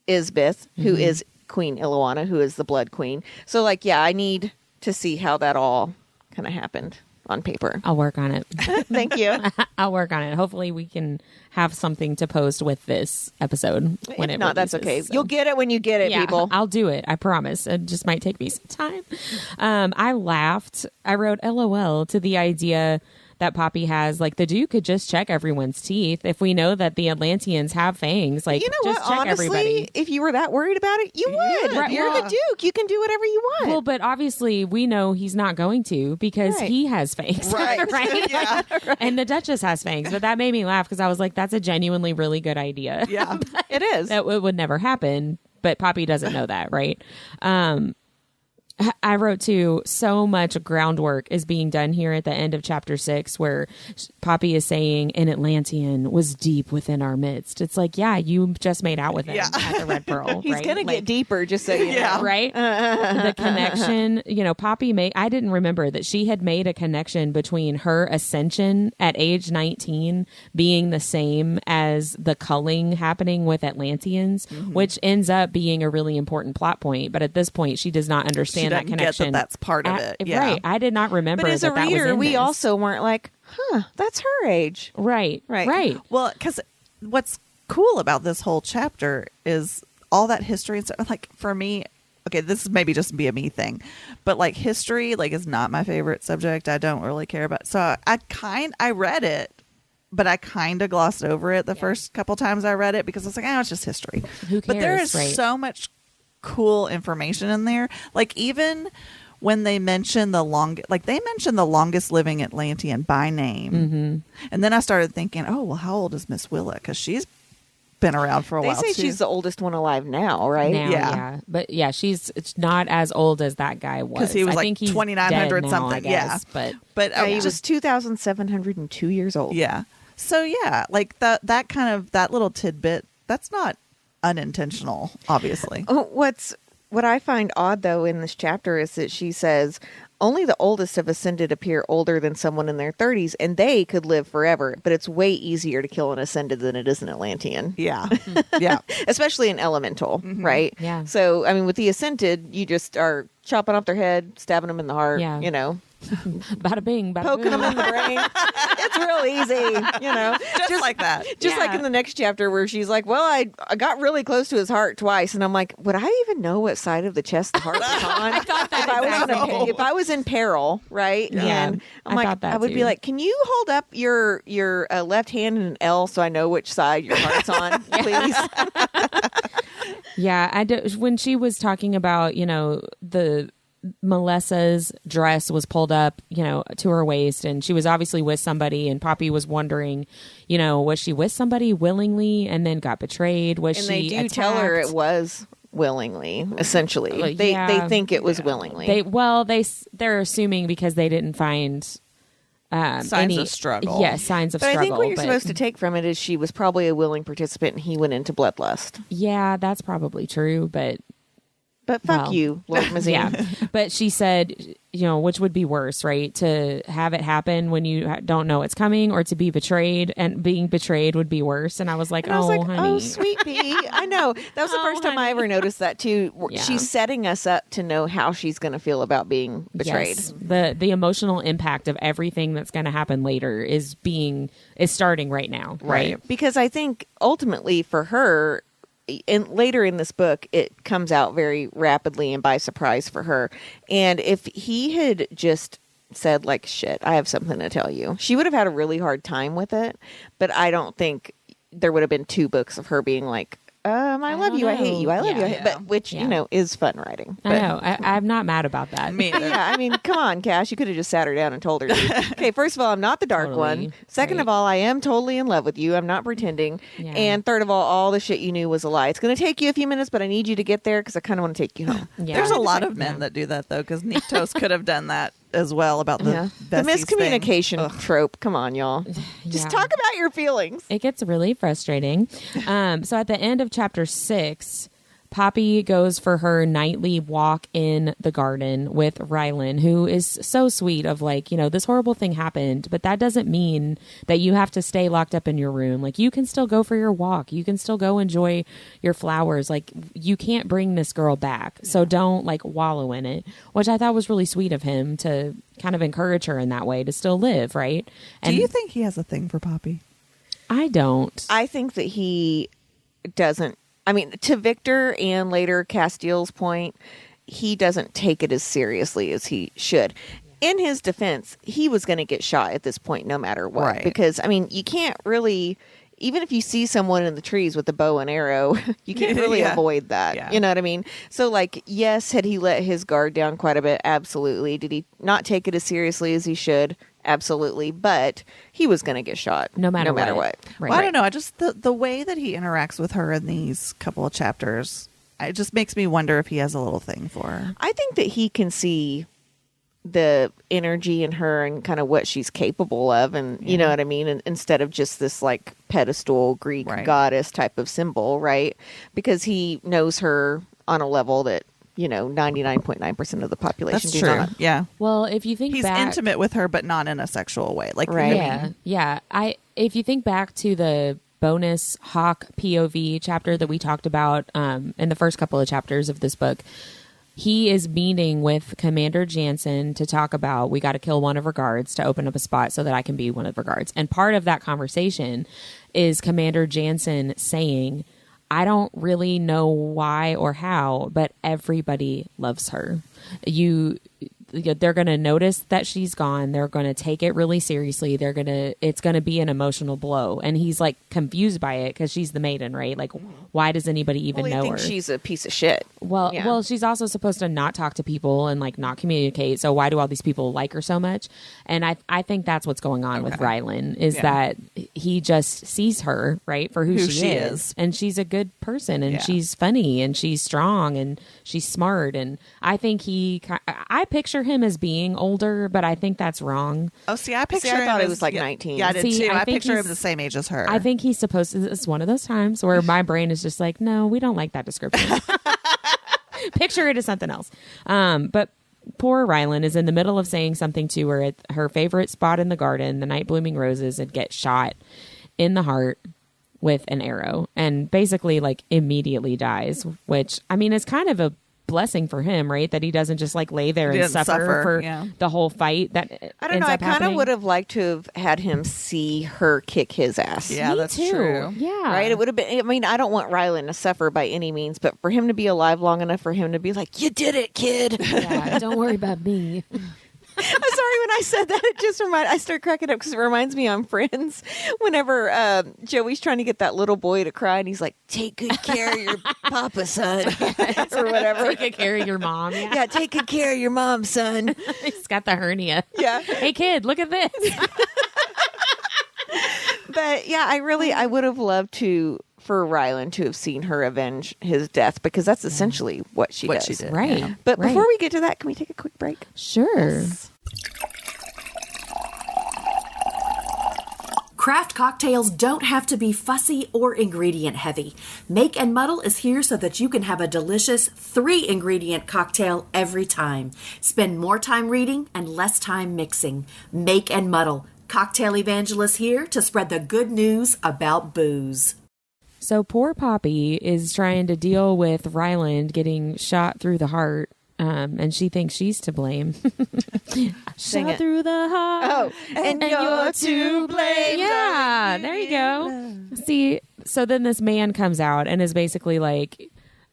Isbeth, who is Queen Iloana, who is the Blood Queen. So, I need to see how that all kind of happened on paper. I'll work on it. Thank you. I'll work on it. Hopefully we can have something to post with this episode when If it not, that's releases, okay. so. You'll get it when you get it, people. I'll do it. I promise. It just might take me some time. I laughed. I wrote LOL to the idea that Poppy has, the Duke could just check everyone's teeth. If we know that the Atlanteans have fangs, you know just what? check Honestly, everybody. if you were that worried about it, you would. Right, You're the Duke. You can do whatever you want. Well, but obviously we know he's not going to because Right. he has fangs. Right. Right? Yeah. And the Duchess has fangs. But that made me laugh because I was like, that's a genuinely really good idea. Yeah. It is. That it would never happen. But Poppy doesn't know that, right? I wrote too, so much groundwork is being done here at the end of chapter 6, where Poppy is saying an Atlantian was deep within our midst. It's like, yeah, you just made out with him at the Red Pearl. He's right? going to get deeper, just so you Yeah. know. Right? The connection, Poppy I didn't remember that she had made a connection between her ascension at age 19 being the same as the culling happening with Atlanteans, which ends up being a really important plot point. But at this point, she does not understand She that doesn't get connection. that's part of it. Yeah. Right. I did not remember But as a that was reader, in we this. also weren't like, that's her age. Right. Well, because what's cool about this whole chapter is all that history and stuff. Like, for me, okay, this is maybe just be a me thing, but history, is not my favorite subject. I don't really care about. So I read it, but I kind of glossed over it the first couple times I read it because I was like, it's just history. Who cares? But there is right? so much cool information in there. Even when they mention the longest living Atlantean by name, and then I started thinking, oh well, how old is Miss Willa? Because she's been around for a while. They say too. she's the oldest one alive now, right? Now, Yeah. But yeah, it's not as old as that guy was. Because he was I think he's 2,900 dead now, something. I guess, yeah. But He was 2,702 years old. Yeah. So yeah, that kind of that little tidbit, that's not unintentional, obviously. What I find odd, though, in this chapter is that she says only the oldest of Ascended appear older than someone in their 30s, and they could live forever. But it's way easier to kill an Ascended than it is an Atlantean. Yeah. Yeah. Especially an Elemental, right? Yeah. So, I mean, with the Ascended, you just are chopping off their head, stabbing them in the heart, Yeah. Bada bing, bada poking boom. them in the brain. It's real easy, Just like that. Just like Yeah. in the next chapter where she's like, well, I got really close to his heart twice. And I'm like, would I even know what side of the chest the heart was on? I thought that if I was in peril, right? Yeah. And I'm I thought like, that I would too. be like, can you hold up your left hand in an L so I know which side your heart's on, please? Yeah, when she was talking about, the Melissa's dress was pulled up, to her waist, and she was obviously with somebody, and Poppy was wondering, was she with somebody willingly and then got betrayed? Was And she they do attacked? tell her it was willingly, essentially. Yeah. They think it was willingly. They're assuming because they didn't find Signs of struggle. Yeah, signs of but struggle. I think what you're supposed to take from it is she was probably a willing participant and he went into bloodlust. Yeah, that's probably true, but But fuck Well, you, Lord Mazine. yeah. But she said, which would be worse, right? To have it happen when you don't know it's coming, or to be betrayed, and being betrayed would be worse. And I was like, And I was like, honey. oh, sweet pea. I know. That was the first time I ever noticed that, too. Yeah. She's setting us up to know how she's going to feel about being betrayed. Yes. The emotional impact of everything that's going to happen later is starting right now, right? Because I think ultimately for her, and later in this book, it comes out very rapidly and by surprise for her. And if he had just said, like, shit, I have something to tell you, she would have had a really hard time with it. But I don't think there would have been 2 books of her being like, I love you, I hate you, I love you, I hate, Yeah. but which is fun writing. I know. I'm not mad about that. Me either. Yeah, I mean, come on, Cash. You could have just sat her down and told her. Okay, first of all, I'm not the dark Totally. one. Second Right. of all, I am totally in love with you. I'm not pretending. Yeah. And third of all the shit you knew was a lie. It's going to take you a few minutes, but I need you to get there because I kind of want to take you home. Yeah. There's a lot of men that do that though, because Niktos could have done that as well about the The besties thing. miscommunication trope. Come on, y'all. Just Yeah. talk about your feelings. It gets really frustrating. So at the end of chapter 6, Poppy goes for her nightly walk in the garden with Rylan, who is so sweet of like, this horrible thing happened, but that doesn't mean that you have to stay locked up in your room. Like you can still go for your walk. You can still go enjoy your flowers. Like you can't bring this girl back. So don't like wallow in it, which I thought was really sweet of him to kind of encourage her in that way to still live. Right. Do you think he has a thing for Poppy? I don't. I think that he doesn't. I mean, to Victor and later Castiel's point, he doesn't take it as seriously as he should. In his defense, he was going to get shot at this point no matter what. Right. Because, I mean, you can't really, even if you see someone in the trees with a bow and arrow, you can't really Yeah. avoid that. Yeah. You know what I mean? So, like, yes, had he let his guard down quite a bit? Absolutely. Did he not take it as seriously as he should? Absolutely. But he was going to get shot No matter what. Right. Well, I don't know. I just the way that he interacts with her in these couple of chapters, it just makes me wonder if he has a little thing for her. I think that he can see the energy in her and kind of what she's capable of, and you know what I mean, and instead of just this like pedestal Greek Right. goddess type of symbol, right? Because he knows her on a level that 99.9% of the population That's do true. not. Yeah. Well, if you think He's back, intimate with her, but not in a sexual way. Like, Right. Yeah. If you think back to the bonus Hawk POV chapter that we talked about in the first couple of chapters of this book, he is meeting with Commander Jansen to talk about, we got to kill one of her guards to open up a spot so that I can be one of her guards. And part of that conversation is Commander Jansen saying, I don't really know why or how, but everybody loves her. They're going to notice that she's gone. They're going to take it really seriously. It's going to be an emotional blow. And he's like confused by it because she's the maiden, right? Like, why does anybody even know her? She's a piece of shit. Well, she's also supposed to not talk to people and like not communicate. So why do all these people like her so much? And I think that's what's going on with Rylan is that he just sees her, right, for who she is. And she's a good person and she's funny and she's strong and she's smart. And I think I picture him as being older, but I think that's wrong. Oh, see, I picture I him thought he as- was like 19. Yeah, I did See, too. I I think picture him he's- the same age as her. I think he's supposed to. It's one of those times where my brain is just like, no, we don't like that description. Picture it as something else. But poor Rylan is in the middle of saying something to her at her favorite spot in the garden, the night blooming roses, and gets shot in the heart with an arrow and basically like immediately dies, which I mean is kind of a blessing for him, right? That he doesn't just like lay there He and doesn't suffer for yeah. the whole fight. That I don't know. I kind of would have liked to have had him see her kick his ass. Yeah, Me that's too. true. Yeah, Right? It would have been, I mean, I don't want Rylan to suffer by any means, but for him to be alive long enough for him to be like, you did it, kid. Yeah, don't worry about me. I'm sorry, when I said that, I started cracking up because it reminds me on Friends whenever Joey's trying to get that little boy to cry and he's like, take good care of your papa, son, or whatever. Take good care of your mom. Yeah. Yeah, take good care of your mom, son. He's got the hernia. Yeah. Hey, kid, look at this. But yeah, I would have loved for Rylan to have seen her avenge his death because that's essentially what she does. did. Right. Yeah. But right. before we get to that, can we take a quick break? Sure. Craft cocktails don't have to be fussy or ingredient heavy. Make and Muddle is here so that you can have a delicious 3-ingredient cocktail every time. Spend more time reading and less time mixing. Make and Muddle. Cocktail evangelist here to spread the good news about booze. So poor Poppy is trying to deal with Ryland getting shot through the heart, and she thinks she's to blame. Sing Shot it. through the heart. Oh, and you're to blame. Yeah, there you go. See, so then this man comes out and is basically like,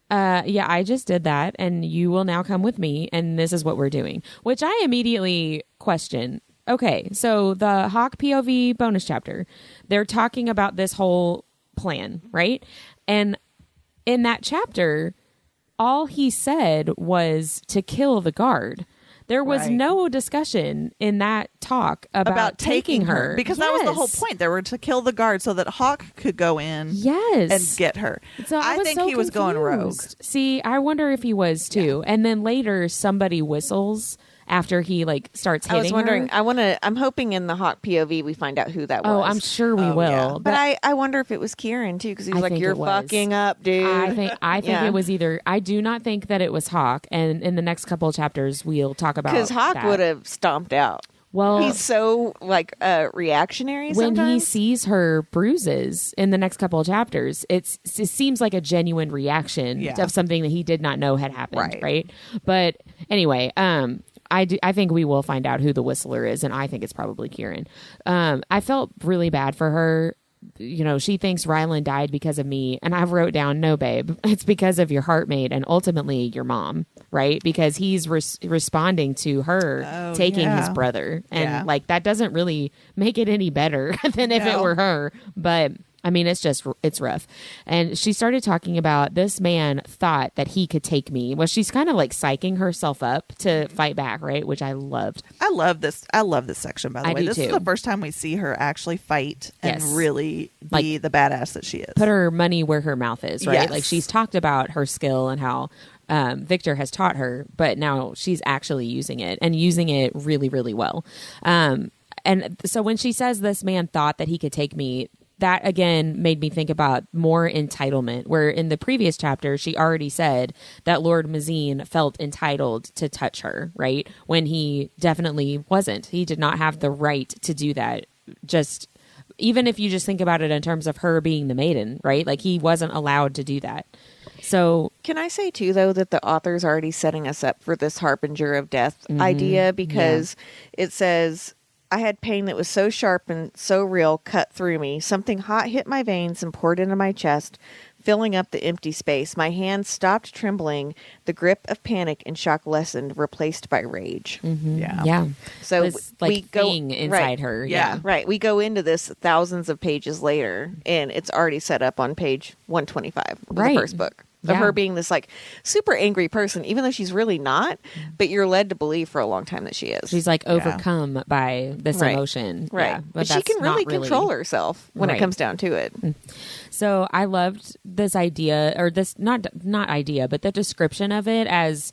yeah, I just did that, and you will now come with me, and this is what we're doing. Which I immediately question. Okay, so the Hawk POV bonus chapter, they're talking about this whole plan, right? And in that chapter, all he said was to kill the guard. There was no discussion in that talk about taking her. Because that was the whole point. They were to kill the guard so that Hawk could go in and get her. So I think he was going rogue. See, I wonder if he was too. And then later somebody whistles after he like starts hitting I was wondering, her. I'm hoping in the Hawk POV we find out who that was. Oh, I'm sure we will. Yeah. But I wonder if it was Kieran too, because he was like, "You're fucking up, dude." I think it was either. I do not think that it was Hawk, and in the next couple of chapters we'll talk about because Hawk would have stomped out. Well, he's so like reactionary. When sometimes. he sees her bruises in the next couple of chapters, it seems like a genuine reaction of something that he did not know had happened. Right. But anyway, I think we will find out who the whistler is, and I think it's probably Kieran. I felt really bad for her. You know, she thinks Rylan died because of me, and I wrote down, no, babe, it's because of your heartmate and ultimately your mom, right? Because he's responding to her taking his brother, and like that doesn't really make it any better than if it were her, but. I mean, it's rough. And she started talking about this man thought that he could take me. Well, she's kind of like psyching herself up to fight back, right? Which I loved. I love this section, by the way. This is the first time we see her actually fight and really be the badass that she is. Put her money where her mouth is, right? Yes. Like she's talked about her skill and how Victor has taught her, but now she's actually using it and using it really, really well. And so when she says this man thought that he could take me, that again made me think about more entitlement, where in the previous chapter, she already said that Lord Mazine felt entitled to touch her, right? When he definitely wasn't. He did not have the right to do that. Just even if you just think about it in terms of her being the maiden, right? Like he wasn't allowed to do that. So can I say too, though, that the author's already setting us up for this harbinger of death idea, because it says, I had pain that was so sharp and so real, cut through me. Something hot hit my veins and poured into my chest, filling up the empty space. My hands stopped trembling. The grip of panic and shock lessened, replaced by rage. Yeah. So this, like, we go inside her. Yeah. Right. We go into this thousands of pages later, and it's already set up on page 125 of the first book. Of her being this like super angry person, even though she's really not, but you're led to believe for a long time that she is. She's like overcome by this emotion. Right. Yeah, but she can really control herself when it comes down to it. So I loved this idea, or this not idea, but the description of it as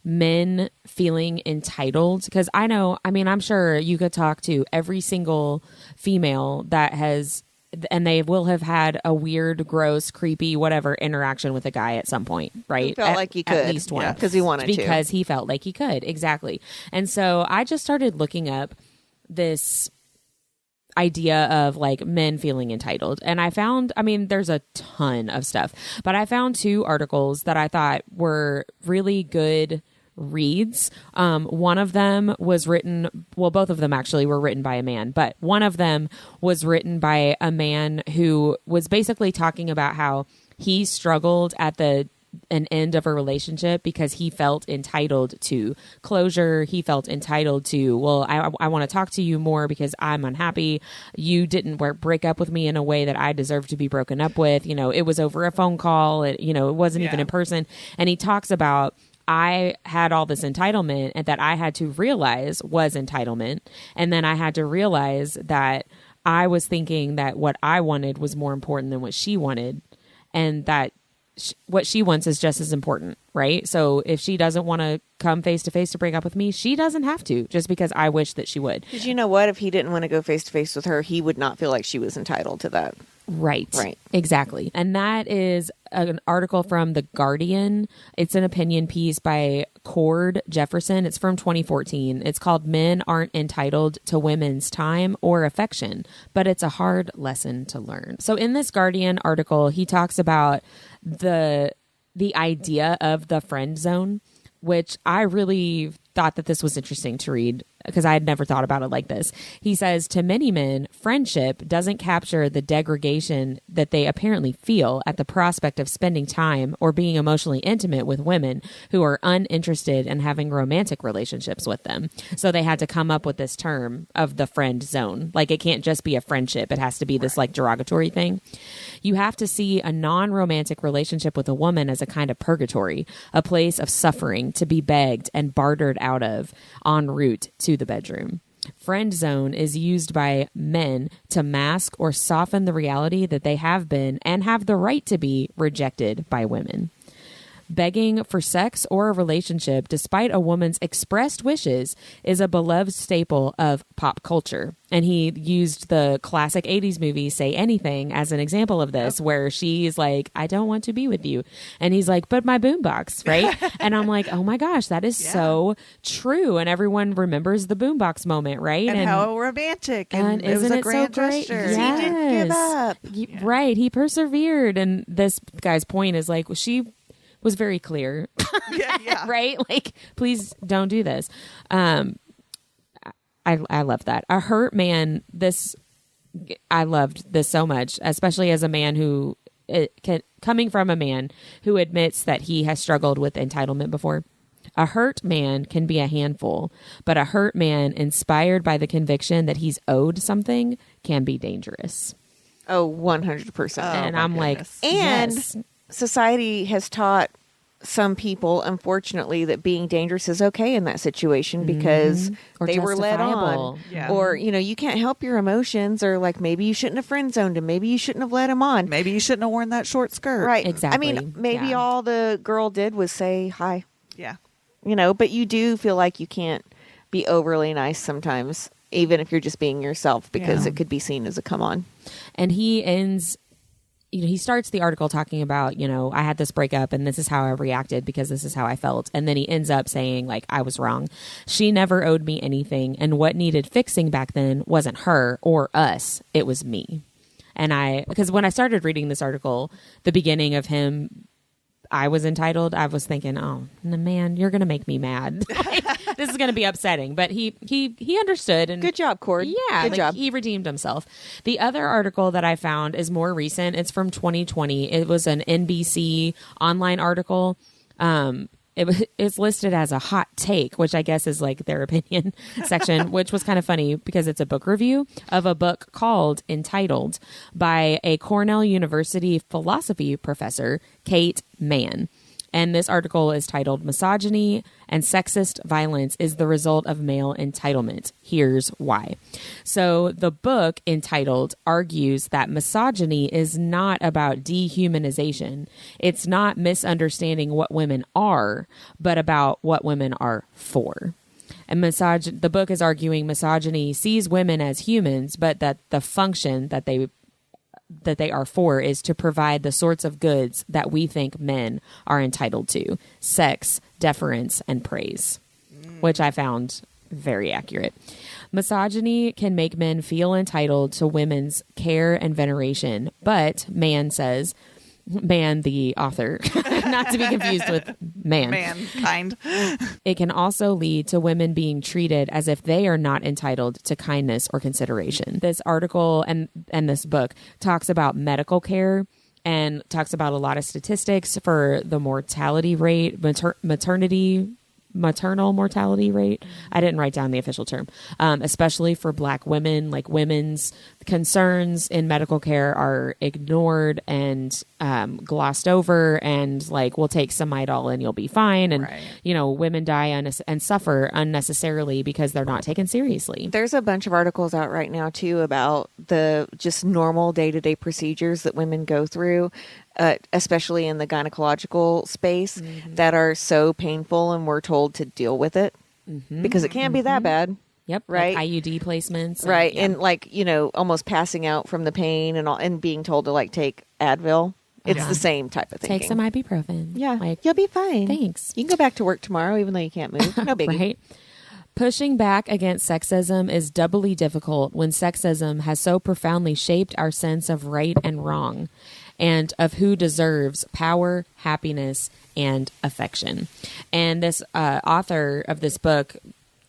men feeling entitled. Because I'm sure you could talk to every single female that has, and they will have had a weird, gross, creepy, whatever interaction with a guy at some point, right? He felt like he could. At least once. Because he wanted to. Because he felt like he could. Exactly. And so I just started looking up this idea of like men feeling entitled. And I found, there's a ton of stuff, but I found 2 articles that I thought were really good reads. One of them was written, well, both of them actually were written by a man, but one of them was written by a man who was basically talking about how he struggled at an end of a relationship because he felt entitled to closure. He felt entitled to, well, I want to talk to you more because I'm unhappy. You didn't break up with me in a way that I deserve to be broken up with. It was over a phone call. It wasn't even in person. And he talks about, I had all this entitlement and that I had to realize was entitlement. And then I had to realize that I was thinking that what I wanted was more important than what she wanted. And that what she wants is just as important, right? So if she doesn't want to come face to face to break up with me, she doesn't have to, just because I wish that she would. Because you know what? If he didn't want to go face to face with her, he would not feel like she was entitled to that. Right. Exactly. And that is an article from The Guardian. It's an opinion piece by Cord Jefferson. It's from 2014. It's called Men Aren't Entitled to Women's Time or Affection, but it's a hard lesson to learn. So in this Guardian article, he talks about the idea of the friend zone, which I really thought that this was interesting to read. because I had never thought about it like this. He says, to many men, friendship doesn't capture the degradation that they apparently feel at the prospect of spending time or being emotionally intimate with women who are uninterested in having romantic relationships with them. So they had to come up with this term of the friend zone. Like, it can't just be a friendship. It has to be this like derogatory thing. You have to see a non-romantic relationship with a woman as a kind of purgatory, a place of suffering to be begged and bartered out of en route to the bedroom. Friend zone is used by men to mask or soften the reality that they have been and have the right to be rejected by women. Begging for sex or a relationship, despite a woman's expressed wishes, is a beloved staple of pop culture. And he used the classic 80s movie Say Anything as an example of this, where she's like, I don't want to be with you. And he's like, but my boombox, right? And I'm like, oh my gosh, that is so true. And everyone remembers the boombox moment, right? And how romantic. And it was isn't a it grand so great? gesture. Yes. He didn't give up. Right. He persevered. And this guy's point is like, she was very clear, right? Like, please don't do this. I love that. A hurt man. I loved this so much, especially as a man who coming from a man who admits that he has struggled with entitlement before. A hurt man can be a handful, but a hurt man inspired by the conviction that he's owed something can be dangerous. Oh, 100%. And I'm like, and yes. Society has taught some people, unfortunately, that being dangerous is okay in that situation because Or they were led on. Yeah. Or, you can't help your emotions, or like maybe you shouldn't have friend zoned him. Maybe you shouldn't have led him on. Maybe you shouldn't have worn that short skirt. Right. Exactly. I mean, maybe all the girl did was say hi, Yeah. but you do feel like you can't be overly nice sometimes, even if you're just being yourself, because it could be seen as a come on. And he ends, he starts the article talking about, I had this breakup and this is how I reacted because this is how I felt. And then he ends up saying, like, I was wrong. She never owed me anything. And what needed fixing back then wasn't her or us. It was me. And because when I started reading this article, the beginning of him, I was entitled, I was thinking, oh, man, you're going to make me mad. This is going to be upsetting. But he understood. And Good job, Cord. yeah, Good job. he redeemed himself. The other article that I found is more recent. It's from 2020. It was an NBC online article. It's listed as a hot take, which I guess is like their opinion section, which was kind of funny because it's a book review of a book called Entitled by a Cornell University philosophy professor, Kate Mann. And this article is titled Misogyny and Sexist Violence is the Result of Male Entitlement. Here's why. So the book Entitled argues that misogyny is not about dehumanization. It's not misunderstanding what women are, but about what women are for. And the book is arguing misogyny sees women as humans, but that the function that they are for is to provide the sorts of goods that we think men are entitled to: sex, deference, and praise, which I found very accurate. Misogyny can make men feel entitled to women's care and veneration, but Mann says, Mann, the author, not to be confused with Mankind. It can also lead to women being treated as if they are not entitled to kindness or consideration. This article and this book talks about medical care and talks about a lot of statistics for the mortality rate, maternal mortality rate. I didn't write down the official term, especially for Black women. Like, women's concerns in medical care are ignored and glossed over, and like, we'll take some Midol and you'll be fine. And women die and suffer unnecessarily because they're not taken seriously. There's a bunch of articles out right now too about the just normal day-to-day procedures that women go through, especially in the gynecological space, that are so painful, and we're told to deal with it because it can't be that bad. Yep. Right. Like IUD placements. Right. And like, almost passing out from the pain and being told to like take Advil. It's the same type of thing. Take some ibuprofen. Yeah. Like, you'll be fine. Thanks. You can go back to work tomorrow, even though you can't move. No biggie. Right. Pushing back against sexism is doubly difficult when sexism has so profoundly shaped our sense of right and wrong, and of who deserves power, happiness, and affection. And this author of this book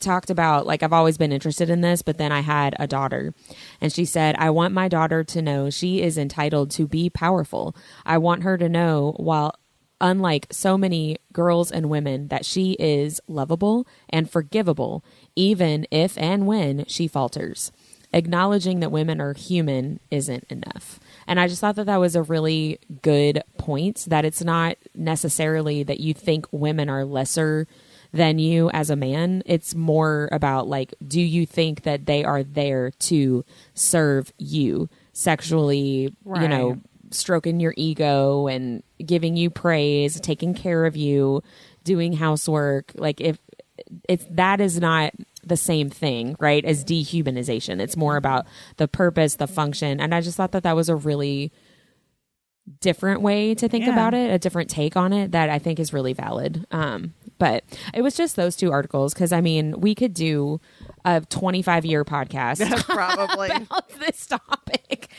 talked about, like, I've always been interested in this, but then I had a daughter, and she said, I want my daughter to know she is entitled to be powerful. I want her to know, while unlike so many girls and women, that she is lovable and forgivable, even if and when she falters. Acknowledging that women are human isn't enough. And I just thought that that was a really good point, that it's not necessarily that you think women are lesser than you as a man. It's more about, like, do you think that they are there to serve you sexually, you know, stroking your ego and giving you praise, taking care of you, doing housework. Like, if it's, that is not the same thing, right, as dehumanization. It's more about the purpose, the function. And I just thought that that was a really different way to think about it, a different take on it that I think is really valid. But it was just those two articles, because I mean, we could do a 25-year podcast probably about this topic,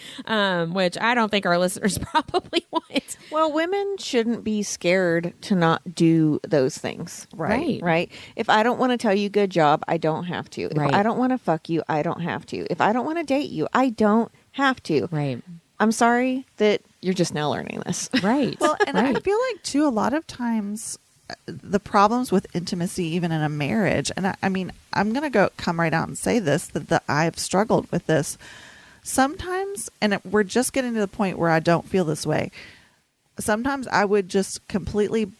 which I don't think our listeners probably want. Well, women shouldn't be scared to not do those things. Right. If I don't want to tell you good job, I don't have to. If I don't want to fuck you, I don't have to. If I don't want to date you, I don't have to. Right. I'm sorry that you're just now learning this. Right. Well, and I feel like, too, a lot of times the problems with intimacy, even in a marriage, and I mean, I'm going to come right out and say this, that I've struggled with this sometimes, and we're just getting to the point where I don't feel this way. Sometimes I would just completely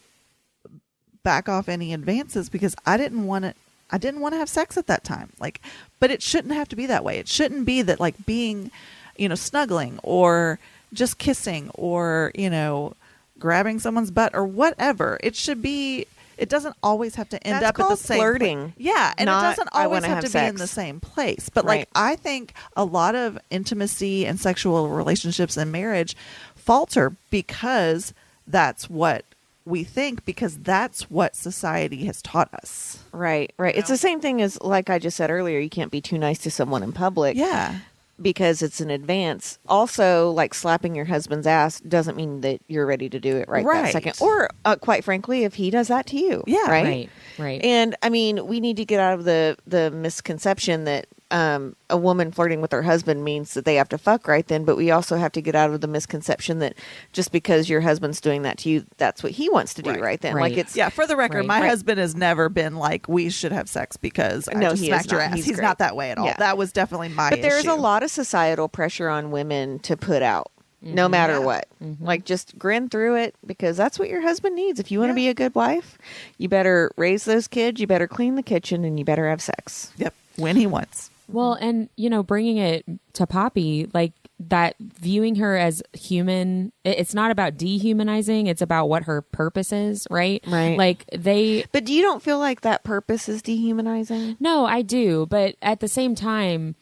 back off any advances because I didn't want to have sex at that time. Like, but it shouldn't have to be that way. It shouldn't be that, like, being, you know, snuggling or just kissing or, you know, grabbing someone's butt or whatever. It should be, it doesn't always have to end up at the same flirting. Yeah, and it doesn't always have to be sex in the same place. But like, I think a lot of intimacy and sexual relationships and marriage falter because that's what we think, because that's what society has taught us. Right. It's the same thing as, like I just said earlier, you can't be too nice to someone in public. Yeah. Because it's an advance. Also, like, slapping your husband's ass doesn't mean that you're ready to do it right that second. Or, quite frankly, if he does that to you. Yeah. Right. And, I mean, we need to get out of the misconception that a woman flirting with her husband means that they have to fuck right then. But we also have to get out of the misconception that just because your husband's doing that to you, that's what he wants to do right then. Like, it's for the record, my husband has never been like, we should have sex because I just smacked your ass. He's not that way at all. Yeah. That was definitely my issue. But there's a lot of societal pressure on women to put out. No matter what. Like, just grin through it, because that's what your husband needs. If you want to be a good wife, you better raise those kids, you better clean the kitchen, and you better have sex. Yep. When he wants. Well, and, you know, bringing it to Poppy, like, that viewing her as human, it's not about dehumanizing, it's about what her purpose is, right? Like, But you don't feel like that purpose is dehumanizing? No, I do. But at the same time,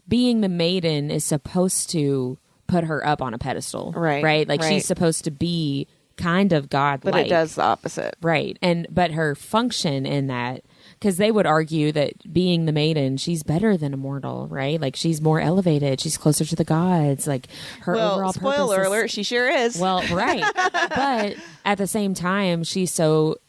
being the maiden is supposed to put her up on a pedestal, right? Like, she's supposed to be kind of godlike. But it does the opposite. Right. But her function in that, because they would argue that being the maiden, she's better than a mortal, right? Like, she's more elevated. She's closer to the gods. Like, her overall purpose. Spoiler alert, she sure is. Well, right. But at the same time,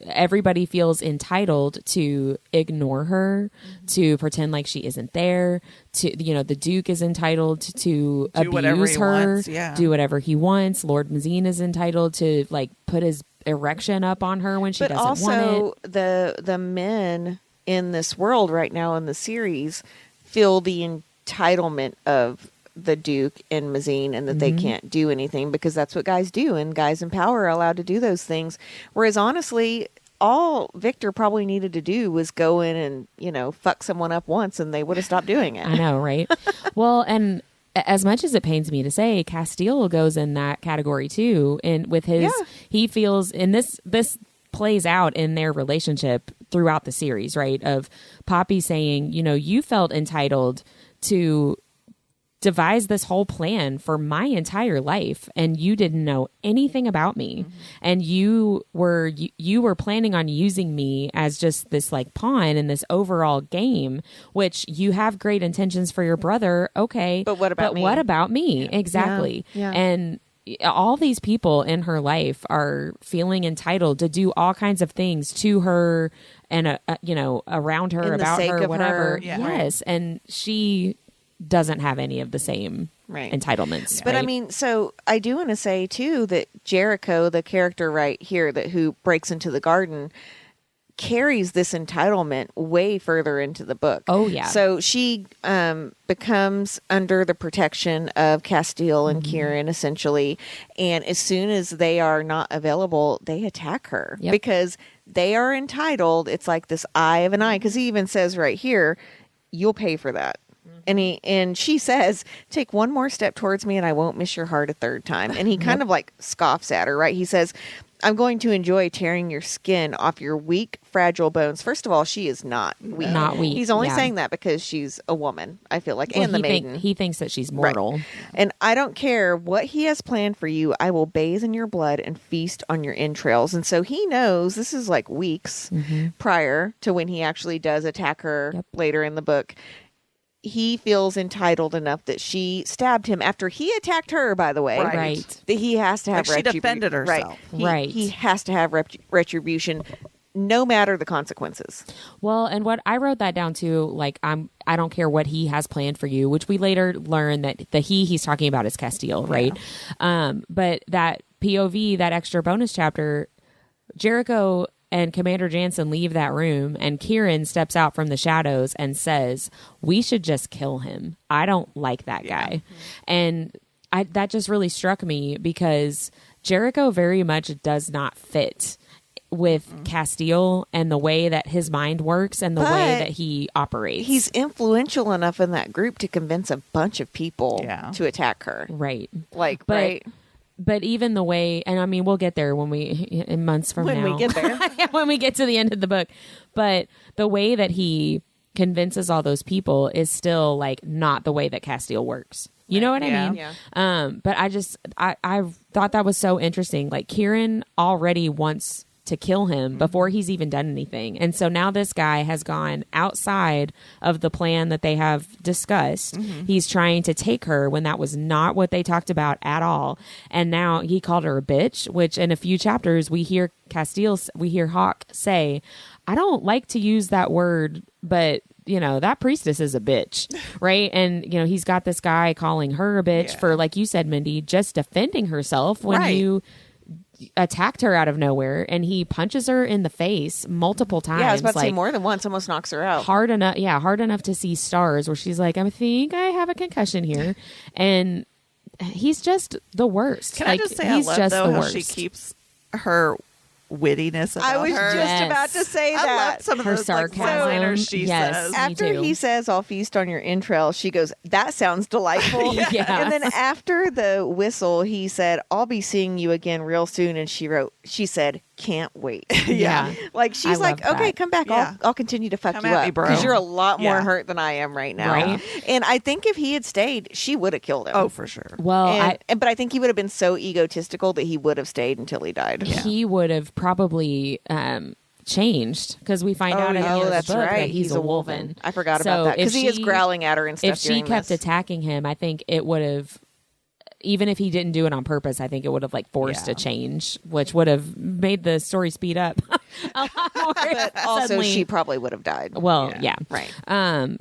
everybody feels entitled to ignore her, to pretend like she isn't there. To, you know, the Duke is entitled to abuse her, do whatever he wants. Lord Mazine is entitled to, like, put his erection up on her when she doesn't want it. But also, the men in this world right now in the series feel the entitlement of the Duke and Mazine, and that they can't do anything because that's what guys do, and guys in power are allowed to do those things. Whereas, honestly, all Victor probably needed to do was go in and, you know, fuck someone up once, and they would have stopped doing it. I know, right? Well, and as much as it pains me to say, Castile goes in that category too. And with his, he feels, and this plays out in their relationship throughout the series, right? Of Poppy saying, you know, you felt entitled to devise this whole plan for my entire life, and you didn't know anything about me, and you were planning on using me as just this, like, pawn in this overall game, which you have great intentions for your brother, okay, but what about me? Exactly. Yeah. And all these people in her life are feeling entitled to do all kinds of things to her and around her, In the about sake her, of whatever. her. Yeah. Yes, and she doesn't have any of the same Right. entitlements. But I right? mean, so I do want to say too that Jericho, the character right here that who breaks into the garden, carries this entitlement way further into the book. Oh, yeah. So she becomes under the protection of Castile and Mm-hmm. Kieran essentially, and as soon as they are not available, they attack her Yep. because they are entitled. It's like this eye of an eye, because he even says right here, "You'll pay for that." And she says, "Take one more step towards me and I won't miss your heart a third time." And he kind of like scoffs at her, right? He says, "I'm going to enjoy tearing your skin off your weak, fragile bones." First of all, she is not weak. Not weak, He's only yeah. saying that because she's a woman, I feel like, Well, and the maiden. he thinks that she's mortal. Right. And I don't care what he has planned for you. I will bathe in your blood and feast on your entrails. And so he knows this is like weeks prior to when he actually does attack her Yep. later in the book. He feels entitled enough that she stabbed him after he attacked her, by the way. Right. That he has to have Like she defended herself. Right. He has to have retribution no matter the consequences. Well, and what I wrote that down too, like I don't care what he has planned for you, which we later learn that the he's talking about is Castile, right? But that POV, that extra bonus chapter, Jericho and Commander Jansen leave that room, and Kieran steps out from the shadows and says, "We should just kill him. I don't like that guy." And that just really struck me because Jericho very much does not fit with Castile and the way that his mind works and the way But that he operates. He's influential enough in that group to convince a bunch of people Yeah. to attack her. right. Like, But right? But even the way, and I mean, we'll get there when in months from When now. we get there. when we get to the end of the book. But the way that he convinces all those people is still like not the way that Castile works. You know what I Yeah. mean? Yeah. But I thought that was so interesting. Like Kieran already wants to kill him before he's even done anything. And so now this guy has gone outside of the plan that they have discussed. He's trying to take her when that was not what they talked about at all. And now he called her a bitch, which in a few chapters we hear Hawk say, "I don't like to use that word, but that priestess is a bitch," right? And, he's got this guy calling her a bitch for, like you said, Mindy, just defending herself when Right. you attacked her out of nowhere, and he punches her in the face multiple times. Yeah, I was about to say like, more than once, almost knocks her out. hard enough to see stars, where she's like, "I think I have a concussion here," and he's just the worst. Can like, I just say I he's love just though the how worst. she keeps her wittiness about I was her. just Yes. about to say I that. love some of Her those like, sarcasm. one-liners she Yes. says. Me After too. he says, "I'll feast on your entrails," she goes, "That sounds delightful." Yeah. And then after the whistle, he said, "I'll be seeing you again real soon." And she said, "Can't wait." Yeah. Like I she's like, love "Okay, that. come back. Yeah. I'll continue to fuck Come you at up me, bro." because you're a lot more Yeah. hurt than I am right now." Right. And I think if he had stayed, she would have killed him. Oh, for sure. Well, But I think he would have been so egotistical that he would have stayed until he died. he would have probably changed, because we find out at the end of that's the book right. that he's a wolven. I forgot So about that because if he is she- growling at her and stuff. If she during kept this. attacking him, I think it would have, even if he didn't do it on purpose, I think it would have like forced Yeah. a change, which would have made the story speed up a lot more. But also, suddenly. she probably would have died. Well, yeah. Right.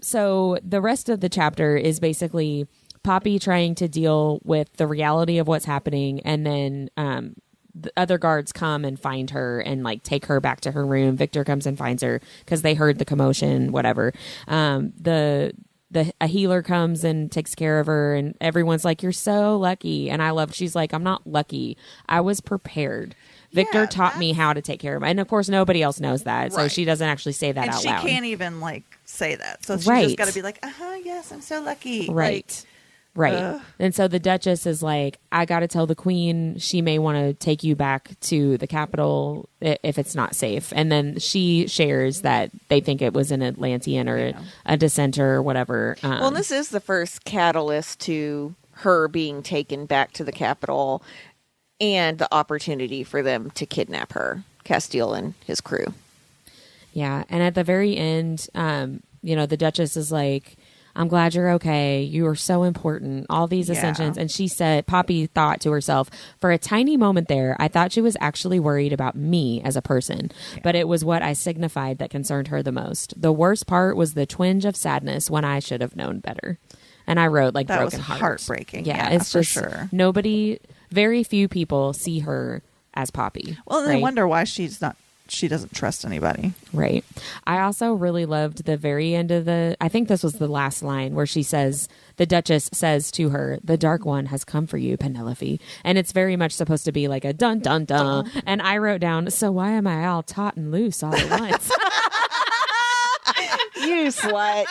So the rest of the chapter is basically Poppy trying to deal with the reality of what's happening, and then the other guards come and find her and like take her back to her room. Victor comes and finds her because they heard the commotion, whatever. A healer comes and takes care of her, and everyone's like, "You're so lucky." And I love, she's like, "I'm not lucky. I was prepared. Victor Yeah, taught me how to take care of him." And of course, nobody else knows that. So Right. she doesn't actually say that And out she loud. can't even like say that. So she's Right. just got to be like, yes, I'm so lucky. Right. Right. And so the Duchess is like, "I got to tell the Queen she may want to take you back to the capital if it's not safe." And then she shares that they think it was an Atlantian or a dissenter or whatever. Well, this is the first catalyst to her being taken back to the capital and the opportunity for them to kidnap her, Castile and his crew. Yeah. And at the very end, the Duchess is like, I'm glad you're okay. You are so important. All these ascensions. And she said, Poppy thought to herself, for a tiny moment there, I thought she was actually worried about me as a person, but it was what I signified that concerned her the most. The worst part was the twinge of sadness when I should have known better. And I wrote like that broken was heart. Heartbreaking. Yeah, Yeah, it's for just sure. very few people see her as Poppy. Well, and right? they wonder why she doesn't trust anybody. Right. I also really loved the very end of I think this was the last line where she says, the Duchess says to her, the Dark One has come for you, Penelope. And it's very much supposed to be like a dun, dun, dun. And I wrote down, so why am I all taut and loose all at once? You slut.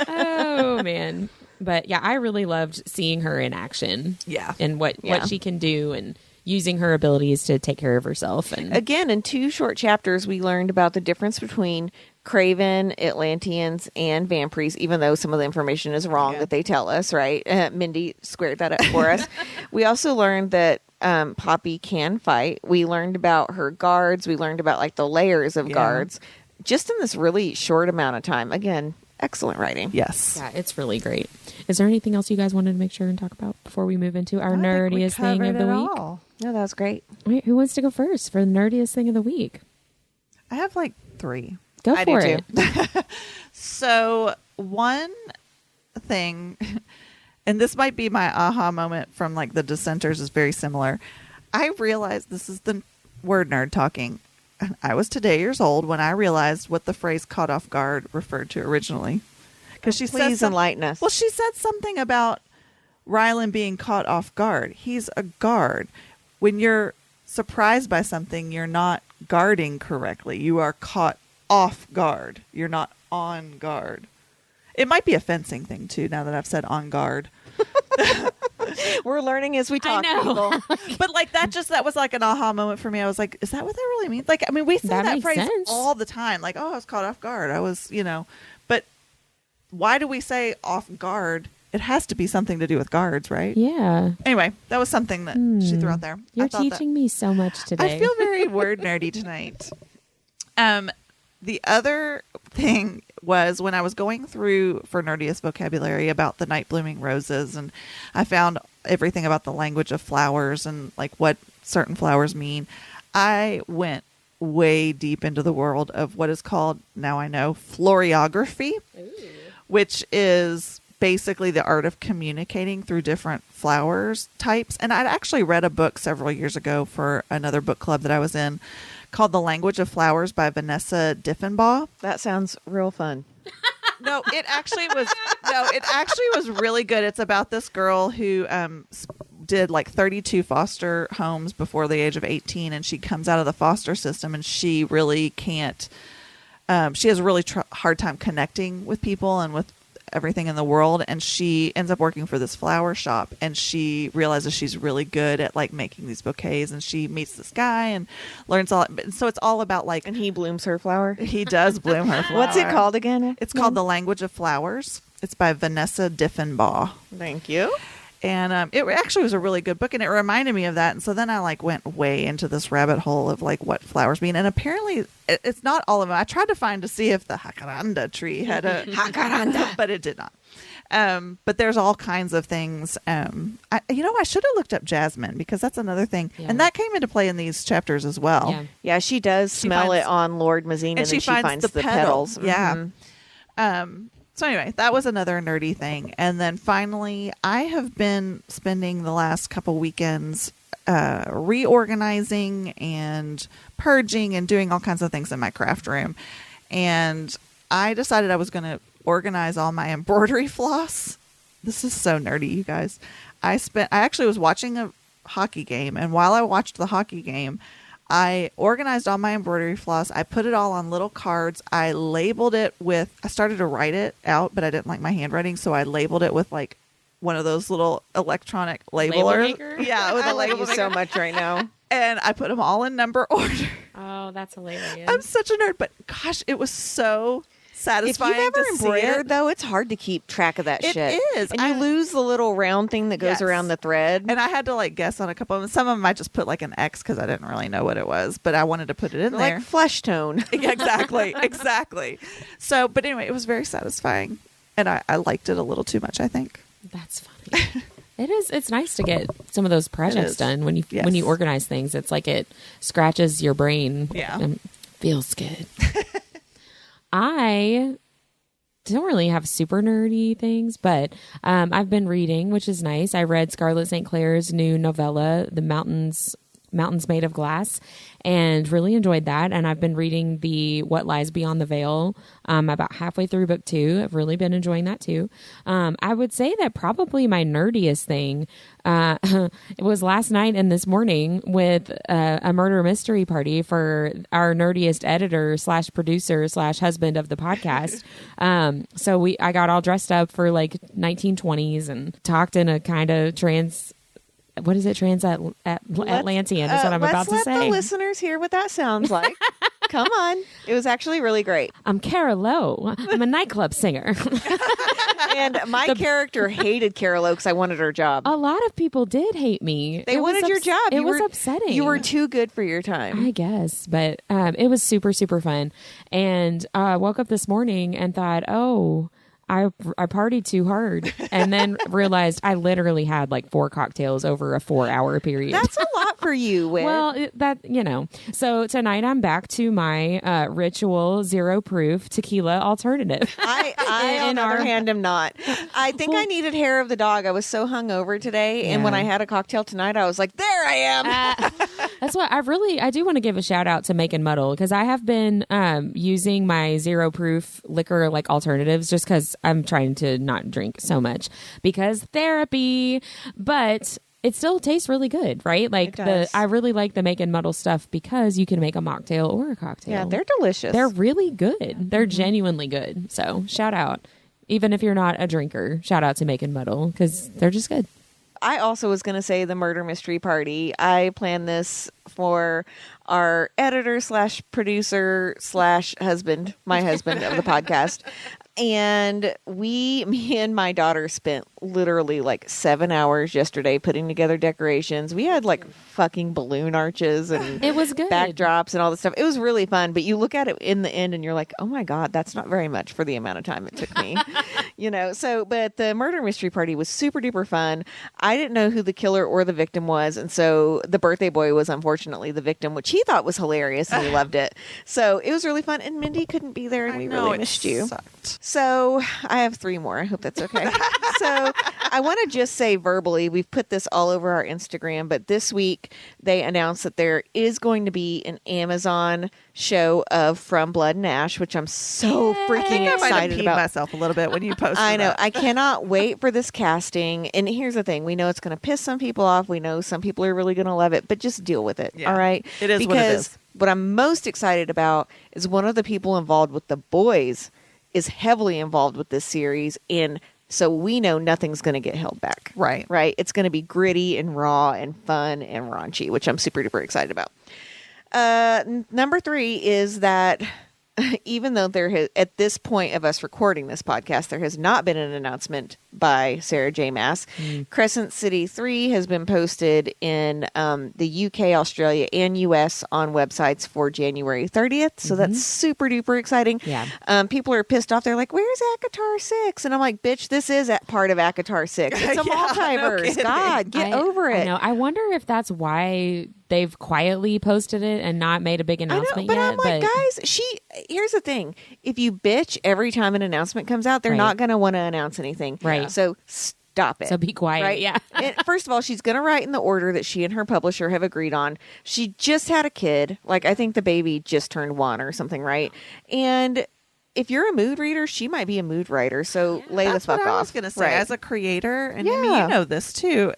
Oh, man. But yeah, I really loved seeing her in action. Yeah. And what she can do and using her abilities to take care of herself. And Again, in 2 short chapters, we learned about the difference between Craven, Atlantians, and vampires, even though some of the information is wrong that they tell us, right? Mindy squared that up for us. We also learned that Poppy can fight. We learned about her guards. We learned about like the layers of guards just in this really short amount of time. Again, excellent writing. Yes. yeah, it's really great. Is there anything else you guys wanted to make sure and talk about before we move into our I think we nerdiest thing of the covered it week? all. No, that was great. Wait, who wants to go first for the nerdiest thing of the week? I have like 3. Go I for do it. too. So one thing, and this might be my aha moment from like the Dissenters, is very similar. I realized, this is the word nerd talking. I was today years old when I realized what the phrase "caught off guard" referred to originally. Because she said Please enlighten us. Well, she said something about Rylan being caught off guard. He's a guard. When you're surprised by something, you're not guarding correctly. You are caught off guard. You're not on guard. It might be a fencing thing too, now that I've said on guard. We're learning as we talk, know. people. But like that was like an aha moment for me. I was like, is that what that really means? Like, I mean, we say That that makes phrase sense. all the time. Like, oh, I was caught off guard. I was, but why do we say off guard? It has to be something to do with guards, right? Yeah. Anyway, that was something that she threw out there. You're I thought that- teaching me so much today. I feel very word nerdy tonight. The other thing was when I was going through for nerdiest vocabulary about the night blooming roses, and I found everything about the language of flowers and like what certain flowers mean. I went way deep into the world of what is called, now I know, floriography, which is basically the art of communicating through different flowers types. And I'd actually read a book several years ago for another book club that I was in called The Language of Flowers by Vanessa Diffenbaugh. That sounds real fun. No, it actually was really good. It's about this girl who did like 32 foster homes before the age of 18, and she comes out of the foster system and she really can't she has a really hard time connecting with people and with everything in the world, and she ends up working for this flower shop, and she realizes she's really good at like making these bouquets, and she meets this guy and learns all. So it's all about like, And he blooms her flower. he does bloom her flower. What's it called again? It's called The Language of Flowers. It's by Vanessa Diffenbaugh. Thank you. And it actually was a really good book, and it reminded me of that. And so then I like went way into this rabbit hole of like what flowers mean. And apparently it's not all of them. I tried to find to see if the jacaranda tree had a jacaranda, but it did not. But there's all kinds of things. I should have looked up jasmine, because that's another thing. Yeah. And that came into play in these chapters as well. Yeah. Yeah, she does smell finds- it on Lord Mazine, and then she finds the petals. Yeah. Mhm. So anyway, that was another nerdy thing. And then finally, I have been spending the last couple weekends reorganizing and purging and doing all kinds of things in my craft room. And I decided I was going to organize all my embroidery floss. This is so nerdy, you guys. I actually was watching a hockey game, and while I watched the hockey game, I organized all my embroidery floss. I put it all on little cards. I labeled it I started to write it out, but I didn't like my handwriting, so I labeled it with like one of those little electronic labelers. maker? Yeah, with I a love label you so maker. much right now. And I put them all in number order. Oh, that's hilarious. I'm such a nerd, but gosh, it was so satisfying. If you've ever to see embroidered, it. though, it's hard to keep track of that It shit. is. And you lose the little round thing that goes Yes. around the thread. And I had to like guess on a couple of them. Some of them I just put like an X because I didn't really know what it was, but I wanted to put it in there. Like flesh tone. Yeah, exactly. So, but anyway, it was very satisfying, and I liked it a little too much, I think. That's funny. It is. It's nice to get some of those projects is. done when you Yes. when you organize things. It's like it scratches your brain. Yeah. And feels good. I don't really have super nerdy things, but I've been reading, which is nice. I read Scarlett St. Clair's new novella, The Mountains Made of Glass, and really enjoyed that. And I've been reading the What Lies Beyond the Veil, about halfway through book 2. I've really been enjoying that too. I would say that probably my nerdiest thing it was last night and this morning with a murder mystery party for our nerdiest editor / producer / husband of the podcast. So I got all dressed up for like 1920s and talked in a kind of Atlantian is what I'm about to Let's let say. the listeners hear what that sounds like. Come on. It was actually really great. I'm Cara Lowe. I'm a nightclub singer. And my character hated Carol because I wanted her job. A lot of people did hate me. They wanted your job. It was upsetting. You were too good for your time. I guess, but it was super, super fun. And I woke up this morning and thought, oh, I partied too hard, and then realized I literally had like 4 cocktails over a 4-hour period. That's a lot for you, Whit. Well, So tonight I'm back to my ritual 0 proof tequila alternative. I on the other hand, am not. I think I needed hair of the dog. I was so hungover today, and when I had a cocktail tonight, I was like, there I am. That's why I do want to give a shout out to Make and Muddle, because I have been using my 0 proof liquor like alternatives just because I'm trying to not drink so much because therapy, but it still tastes really good, right? Like I really like the Make and Muddle stuff because you can make a mocktail or a cocktail. Yeah, they're delicious. They're really good. They're genuinely good. So shout out. Even if you're not a drinker, shout out to Make and Muddle because they're just good. I also was going to say the murder mystery party. I planned this for our editor / producer / husband, my husband of the podcast. And me and my daughter spent literally like 7 hours yesterday putting together decorations. We had like fucking balloon arches and it was good backdrops and all this stuff. It was really fun. But you look at it in the end and you're like, oh my God, that's not very much for the amount of time it took me. But the murder mystery party was super duper fun. I didn't know who the killer or the victim was. And so the birthday boy was unfortunately the victim, which he thought was hilarious and he loved it. So it was really fun. And Mindy couldn't be there and we really missed you. Sucked. So I have 3 more. I hope that's okay. So I want to just say verbally, we've put this all over our Instagram, but this week they announced that there is going to be an Amazon show of From Blood and Ash, which I'm so freaking I might have excited peed about. myself a little bit when you posted I know. that. I cannot wait for this casting. And here's the thing. We know it's going to piss some people off. We know some people are really going to love it, but just deal with it. Yeah. All right? It is because what it is. what I'm most excited about is one of the people involved with the boys is heavily involved with this series. And so we know nothing's going to get held back. Right. Right. It's going to be gritty and raw and fun and raunchy, which I'm super duper excited about. Number 3 is that even though there has, at this point of us recording this podcast, there has not been an announcement by Sarah J. Maas. Crescent City 3 has been posted in the UK, Australia, and US on websites for January 30th. So that's super duper exciting. Yeah. People are pissed off. They're like, where's ACOTAR 6? And I'm like, bitch, this is part of ACOTAR 6. It's a Yeah, no multiverse. kidding. God, get over it. I know. I wonder if that's why they've quietly posted it and not made a big announcement but yet. I'm like, guys, here's the thing. If you bitch every time an announcement comes out, they're Right. not going to want to announce anything. Right. So stop it. So be quiet. Right? Yeah. And first of all, she's going to write in the order that she and her publisher have agreed on. She just had a kid. Like, I think the baby just turned 1 or something, right? And if you're a mood reader, she might be a mood writer. So lay the That's fuck what off. I was going to say. Right. As a creator, and I mean, Yeah. you know this too,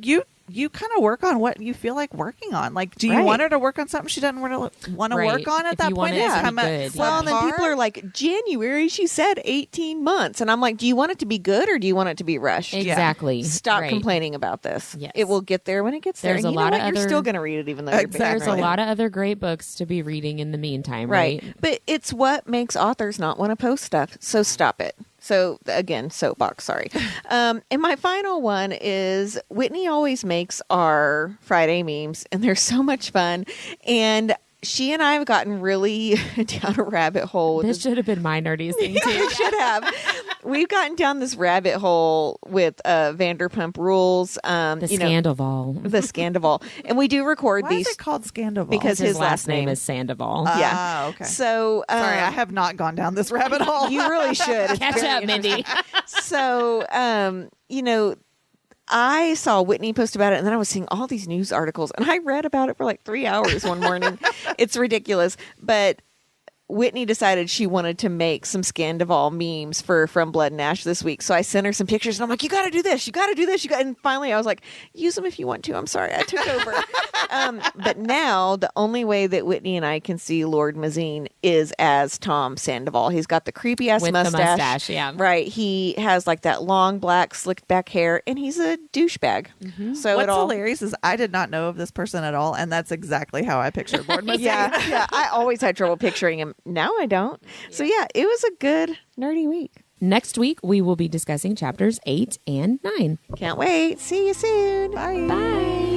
you you kind of work on what you feel like working on. Like, do you Right. want her to work on something she doesn't want to Right. work on at If that you want point? it to It's be come at good, Well, and then subpar. people are like, January, she said 18 months. And I'm like, do you want it to be good or do you want it to be rushed? Exactly. Stop Right. complaining about this. Yes. It will get there when it gets there. There's And a you know lot what? of You're other- still going to read it even though you're Exactly. There's behind. a lot of other great books to be reading in the meantime, Right. right? But it's what makes authors not want to post stuff. So stop it. So again, soapbox, sorry. And my final one is Whitney always makes our Friday memes, and they're so much fun. And she and I have gotten really down a rabbit hole. with This should have been my nerdiest thing too. We should have. We've gotten down this rabbit hole with Vanderpump Rules. The Scandival. The Scandival. And we do record Why these is it called Scandival? because His his last name is Sandoval. yeah. Ah, okay. So Sorry, I have not gone down this rabbit hole. you really should. It's Catch very up, Mindy. interesting. So, you know, I saw Whitney post about it, and then I was seeing all these news articles, and I read about it for like 3 hours one morning. It's ridiculous. But Whitney decided she wanted to make some Scandival memes for From Blood and Ash this week. So I sent her some pictures, and I'm like, you got to do this. You got to do this. And finally, I was like, use them if you want to. I'm sorry. I took over. But now the only way that Whitney and I can see Lord Mazine is as Tom Sandoval. He's got the creepy ass With mustache. the mustache, yeah. Right. He has like that long black slicked back hair, and he's a douchebag. So What's it all. hilarious is I did not know of this person at all, and that's exactly how I pictured Lord Mazine. Yeah. I always had trouble picturing him. Now I don't. So yeah, it was a good nerdy week. Next week, we will be discussing chapters 8 and 9. Can't wait. See you soon. Bye. Bye.